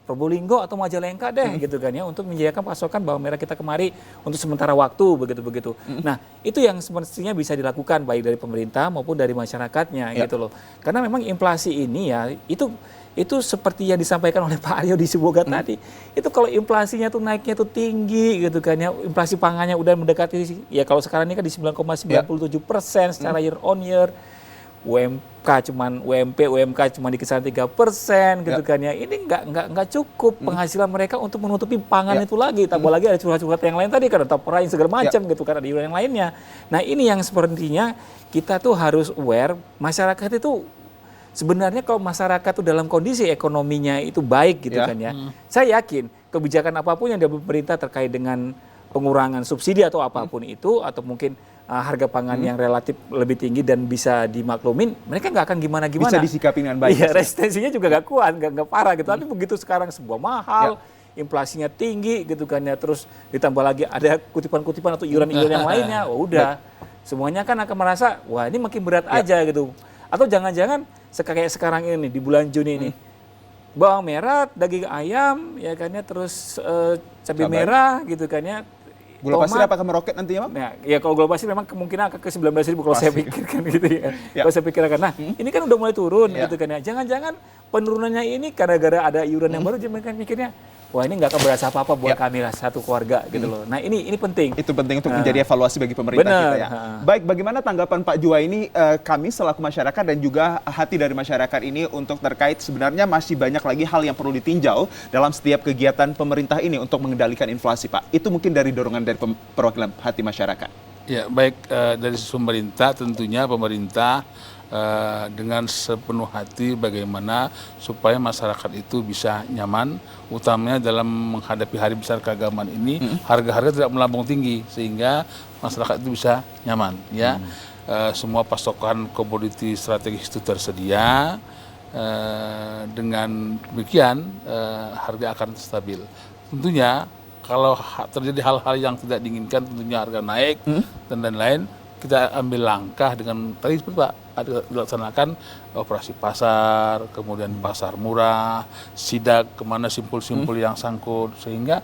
Probolinggo atau Majalengka deh gitu kan ya, untuk menyediakan pasokan bawang merah kita kemari untuk sementara waktu begitu. Nah itu yang semestinya bisa dilakukan baik dari pemerintah maupun dari masyarakatnya gitu loh. Karena memang inflasi ini ya itu seperti yang disampaikan oleh Pak Aryo di Sibolga tadi, itu kalau inflasinya tuh naiknya tuh tinggi gitu kan ya, inflasi pangannya udah mendekati, ya kalau sekarang ini kan di 9,97% secara year on year, UMK cuma di kisaran 3% gitu kan ya, ini nggak cukup penghasilan mereka untuk menutupi pangan itu lagi, tambah lagi ada curhat-curhat yang lain tadi kan, ada taperain segala macam gitu kan, ada iuran yang lainnya. Nah ini yang sepertinya kita tuh harus aware, masyarakat itu sebenarnya kalau masyarakat itu dalam kondisi ekonominya itu baik gitu kan ya, saya yakin kebijakan apapun yang diambil pemerintah terkait dengan pengurangan subsidi atau apapun itu, atau mungkin harga pangan yang relatif lebih tinggi dan bisa dimaklumin, mereka nggak akan gimana-gimana. Bisa disikapi dengan baik. Iya, resistensinya juga nggak kuat, nggak parah gitu. Tapi begitu sekarang sebuah mahal, inflasinya tinggi gitu kan ya, terus ditambah lagi ada kutipan-kutipan atau iuran-iuran yang lainnya, udah semuanya kan akan merasa, wah ini makin berat aja gitu. Atau jangan-jangan kayak sekarang ini di bulan Juni ini, bawang merah, daging ayam, ya kan ya, terus cabai merah gitu kan ya. Gula pasir apakah meroket nantinya, Pak? Nah, ya kalau gula pasir memang kemungkinan akan ke 19.000 kalau saya pikirkan gitu ya. Kalau saya pikirkan, nah ini kan udah mulai turun gitu kan ya. Jangan-jangan penurunannya ini gara-gara ada iuran yang baru, mereka mikirnya, wah ini nggak akan berasa apa-apa buat kami lah satu keluarga gitu loh. Nah ini penting. Itu penting untuk menjadi evaluasi bagi pemerintah kita ya. Baik, bagaimana tanggapan Pak Jua ini, kami selaku masyarakat dan juga hati dari masyarakat ini untuk terkait sebenarnya masih banyak lagi hal yang perlu ditinjau dalam setiap kegiatan pemerintah ini untuk mengendalikan inflasi, Pak. Itu mungkin dari dorongan dari perwakilan hati masyarakat. Ya, baik, dari pemerintah tentunya pemerintah dengan sepenuh hati bagaimana supaya masyarakat itu bisa nyaman, utamanya dalam menghadapi hari besar keagamaan ini, harga-harga tidak melambung tinggi sehingga masyarakat itu bisa nyaman ya. Semua pasokan komoditi strategis itu tersedia, dengan demikian harga akan stabil. Tentunya kalau terjadi hal-hal yang tidak diinginkan, tentunya harga naik dan lain-lain, kita ambil langkah dengan tadi seperti Pak dilaksanakan operasi pasar, kemudian pasar murah, sidak kemana simpul-simpul yang sangkut, sehingga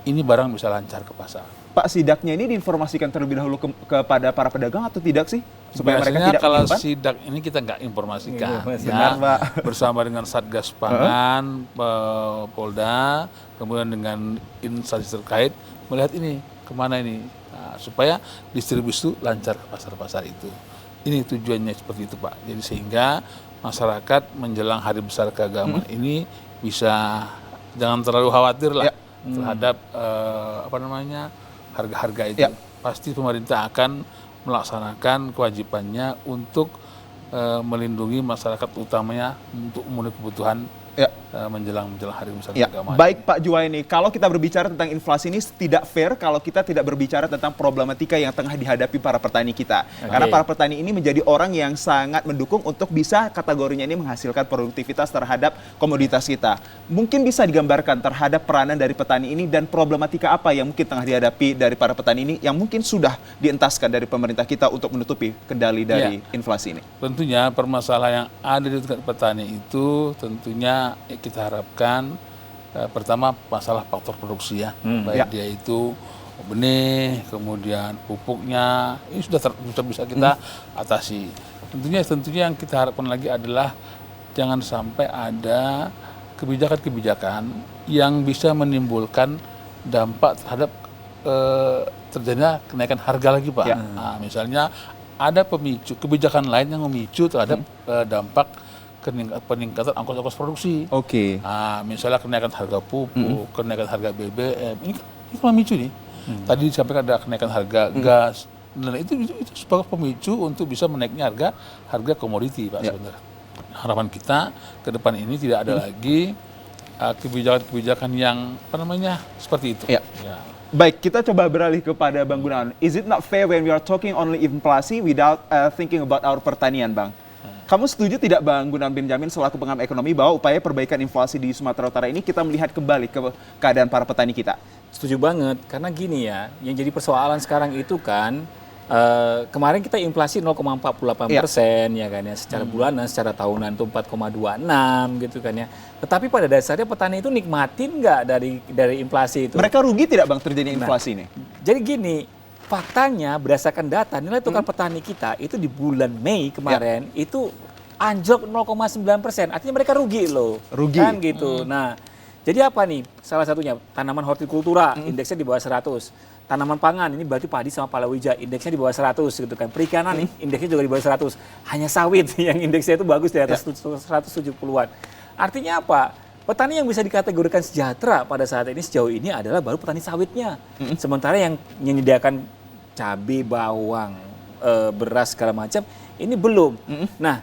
ini barang bisa lancar ke pasar. Pak, sidaknya ini diinformasikan terlebih dahulu kepada para pedagang atau tidak sih? Supaya biasanya mereka tidak kalau menyimpan? sidak ini kita nggak informasikan, Benar, Pak. bersama dengan Satgas Pangan, Polda, kemudian dengan instansi terkait melihat ini kemana ini, supaya distribusi lancar ke pasar-pasar itu. Ini tujuannya seperti itu Pak. Jadi sehingga masyarakat menjelang hari besar keagamaan ini bisa jangan terlalu khawatir lah terhadap harga-harga itu. Pasti pemerintah akan melaksanakan kewajibannya untuk melindungi masyarakat, utamanya untuk memenuhi kebutuhan menjelang hari besar Ya, agama. baik Pak Juwaini, kalau kita berbicara tentang inflasi ini tidak fair kalau kita tidak berbicara tentang problematika yang tengah dihadapi para petani kita. Karena para petani ini menjadi orang yang sangat mendukung untuk bisa kategorinya ini menghasilkan produktivitas terhadap komoditas kita. Mungkin bisa digambarkan terhadap peranan dari petani ini dan problematika apa yang mungkin tengah dihadapi dari para petani ini yang mungkin sudah dientaskan dari pemerintah kita untuk menutupi kendali dari inflasi ini. Tentunya permasalahan yang ada di tingkat petani itu tentunya kita harapkan pertama masalah faktor produksi ya, baik dia itu benih, kemudian pupuknya, ini sudah bisa kita atasi. Tentunya yang kita harapkan lagi adalah jangan sampai ada kebijakan-kebijakan yang bisa menimbulkan dampak terhadap terjadinya kenaikan harga lagi, Pak. Nah, misalnya ada pemicu kebijakan lain yang memicu terhadap dampak peningkatan ongkos-ongkos produksi. Nah, misalnya kenaikan harga pupuk, kenaikan harga BBM, ini kan memicu nih. Tadi disampaikan ada kenaikan harga gas, dan itu sebagai pemicu untuk bisa menaiknya harga komoditi, Pak. Sebenarnya harapan kita ke depan ini tidak ada lagi kebijakan-kebijakan yang seperti itu. Baik, kita coba beralih kepada Bang Gunawan. Is it not fair when we are talking only inflasi without thinking about our pertanian, Bang? Kamu setuju tidak Bang Gunawan Benjamin selaku pengamat ekonomi bahwa upaya perbaikan inflasi di Sumatera Utara ini kita melihat kembali ke keadaan para petani kita? Setuju banget, karena gini ya, yang jadi persoalan sekarang itu kan, kemarin kita inflasi 0,48% ya kan ya, secara bulanan, secara tahunan itu 4,26 gitu kan ya. Tetapi pada dasarnya petani itu nikmatin nggak dari inflasi itu? Mereka rugi tidak Bang terjadi inflasi ini? Jadi gini, faktanya berdasarkan data nilai tukar petani kita itu di bulan Mei kemarin itu anjlok 0,9%. Artinya mereka rugi loh. Rugi. Kan gitu. Nah, jadi apa nih? Salah satunya tanaman hortikultura indeksnya di bawah 100. Tanaman pangan ini berarti padi sama palawija indeksnya di bawah 100 gitu kan. Perikanan indeksnya juga di bawah 100. Hanya sawit yang indeksnya itu bagus di atas 170-an. Artinya apa? Petani yang bisa dikategorikan sejahtera pada saat ini sejauh ini adalah baru petani sawitnya. Sementara yang menyediakan cabai, bawang, beras segala macam ini belum. Nah,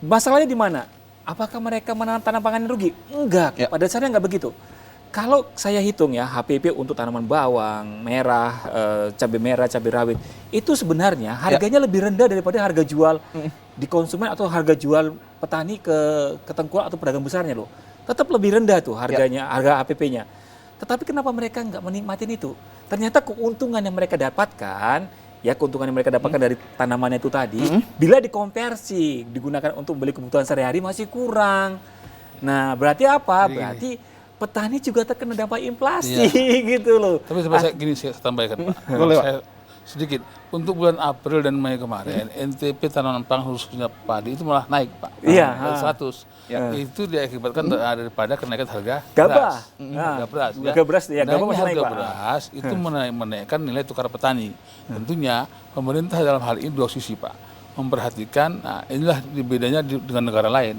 masalahnya di mana? Apakah mereka menanam tanam pangan rugi? Enggak, pada dasarnya enggak begitu. Kalau saya hitung ya HPP untuk tanaman bawang, merah, cabai merah, cabai rawit, itu sebenarnya harganya lebih rendah daripada harga jual di konsumen atau harga jual petani ke tengkulak atau pedagang besarnya loh. Tetap lebih rendah tuh harganya, harga HPP-nya. Tetapi kenapa mereka nggak menikmatin itu? Ternyata keuntungan yang mereka dapatkan, dari tanamannya itu tadi, bila dikonversi, digunakan untuk beli kebutuhan sehari-hari masih kurang. Nah, berarti apa? Berarti petani juga terkena dampak inflasi gitu loh. Tapi saya tambahkan, Pak. Saya sedikit. Untuk bulan April dan Mei kemarin, NTP tanaman pangan khususnya padi itu malah naik, Pak. 100. Itu diakibatkan daripada kenaikan harga beras. Harga beras ya. Harga beras itu menaikkan nilai tukar petani. Tentunya pemerintah dalam hal ini dua sisi, Pak. Memperhatikan, nah inilah bedanya dengan negara lain.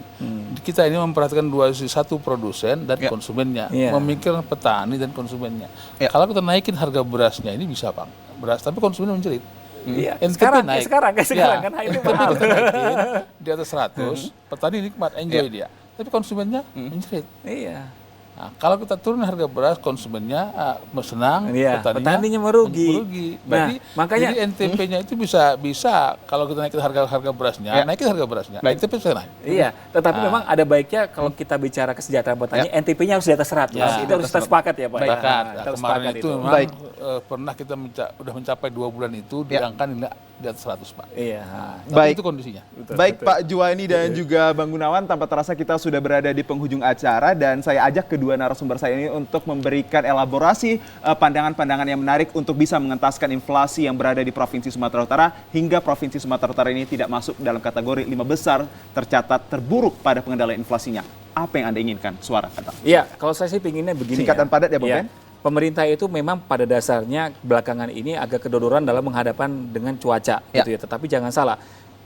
Kita ini memperhatikan dua sisi, satu produsen dan konsumennya, memikirkan petani dan konsumennya. Kalau kita naikin harga berasnya ini bisa, Pak, beras, tapi konsumennya menjerit. Sekarang kan itu mahal. Kita naikin di atas 100, petani nikmat, enjoy dia, tapi konsumennya menjerit. Nah, kalau kita turun harga beras, konsumennya senang, petaninya merugi. Berarti, makanya jadi NTP-nya itu bisa kalau kita naikin harga berasnya, naikin harga berasnya, NTP bisa naik. Tetapi memang ada baiknya kalau kita bicara kesejahteraan petani, NTP-nya harus di atas 100. Itu harus kita sepakat ya, Pak. Kemarin itu memang pernah kita sudah mencapai 2 bulan itu di angka nilai di atas 100, Pak. Baik, itu kondisinya. Baik Pak Juwaini dan juga Bang Gunawan, tanpa terasa kita sudah berada di penghujung acara dan saya ajak kedua narasumber saya ini untuk memberikan elaborasi pandangan-pandangan yang menarik untuk bisa mengentaskan inflasi yang berada di Provinsi Sumatera Utara hingga Provinsi Sumatera Utara ini tidak masuk dalam kategori 5 besar tercatat terburuk pada pengendalian inflasinya. Apa yang Anda inginkan? Suara kata. Iya, kalau saya sih pinginnya begini. Singkatan padat ya, Bang Ben? Pemerintah itu memang pada dasarnya belakangan ini agak kedodoran dalam menghadapan dengan cuaca gitu ya. Tetapi jangan salah,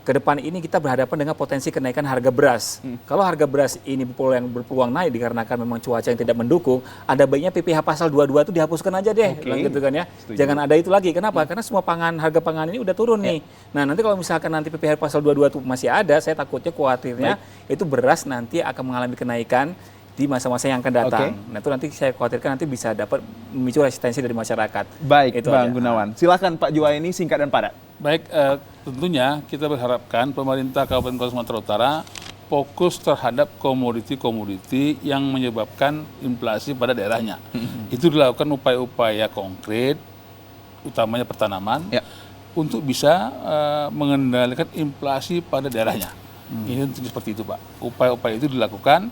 ke depan ini kita berhadapan dengan potensi kenaikan harga beras. Kalau harga beras ini berpeluang naik dikarenakan memang cuaca yang tidak mendukung, ada baiknya PPh pasal 22 itu dihapuskan aja deh, gitu kan ya. Setuju. Jangan ada itu lagi. Kenapa? Karena semua harga pangan ini udah turun nih. Nah, nanti kalau misalkan nanti PPh pasal 22 itu masih ada, saya takutnya khawatirnya itu beras nanti akan mengalami kenaikan di masa-masa yang akan datang. Nah, itu nanti saya khawatirkan nanti bisa dapat memicu resistensi dari masyarakat. Baik, Itu Bang aja. Gunawan. Silakan Pak Juwaini, singkat dan padat. Baik, tentunya kita berharapkan pemerintah Kabupaten Kota Sumatera Utara fokus terhadap komoditi-komoditi yang menyebabkan inflasi pada daerahnya. Itu dilakukan upaya-upaya konkret, utamanya pertanaman, untuk bisa mengendalikan inflasi pada daerahnya. Ini tentunya seperti itu, Pak. Upaya-upaya itu dilakukan,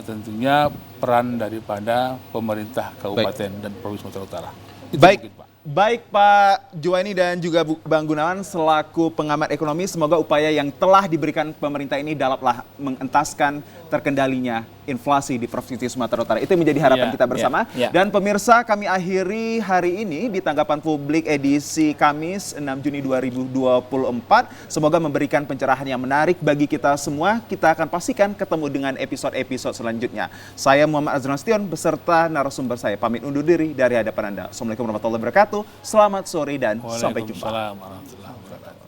tentunya peran daripada pemerintah Kabupaten dan Provinsi Sumatera Utara. Itu mungkin, Pak. Baik Pak Juwaini dan juga Bang Gunawan selaku pengamat ekonomi, semoga upaya yang telah diberikan pemerintah ini dalamlah mengentaskan terkendalinya inflasi di Provinsi Sumatera Utara. Itu menjadi harapan kita bersama. Dan pemirsa, kami akhiri hari ini di Tanggapan Publik edisi Kamis 6 Juni 2024. Semoga memberikan pencerahan yang menarik bagi kita semua. Kita akan pastikan ketemu dengan episode-episode selanjutnya. Saya Muhammad Azrul Nasution beserta narasumber saya pamit undur diri dari hadapan Anda. Assalamualaikum warahmatullahi wabarakatuh. Selamat sore dan sampai jumpa. Waalaikumsalam warahmatullahi wabarakatuh.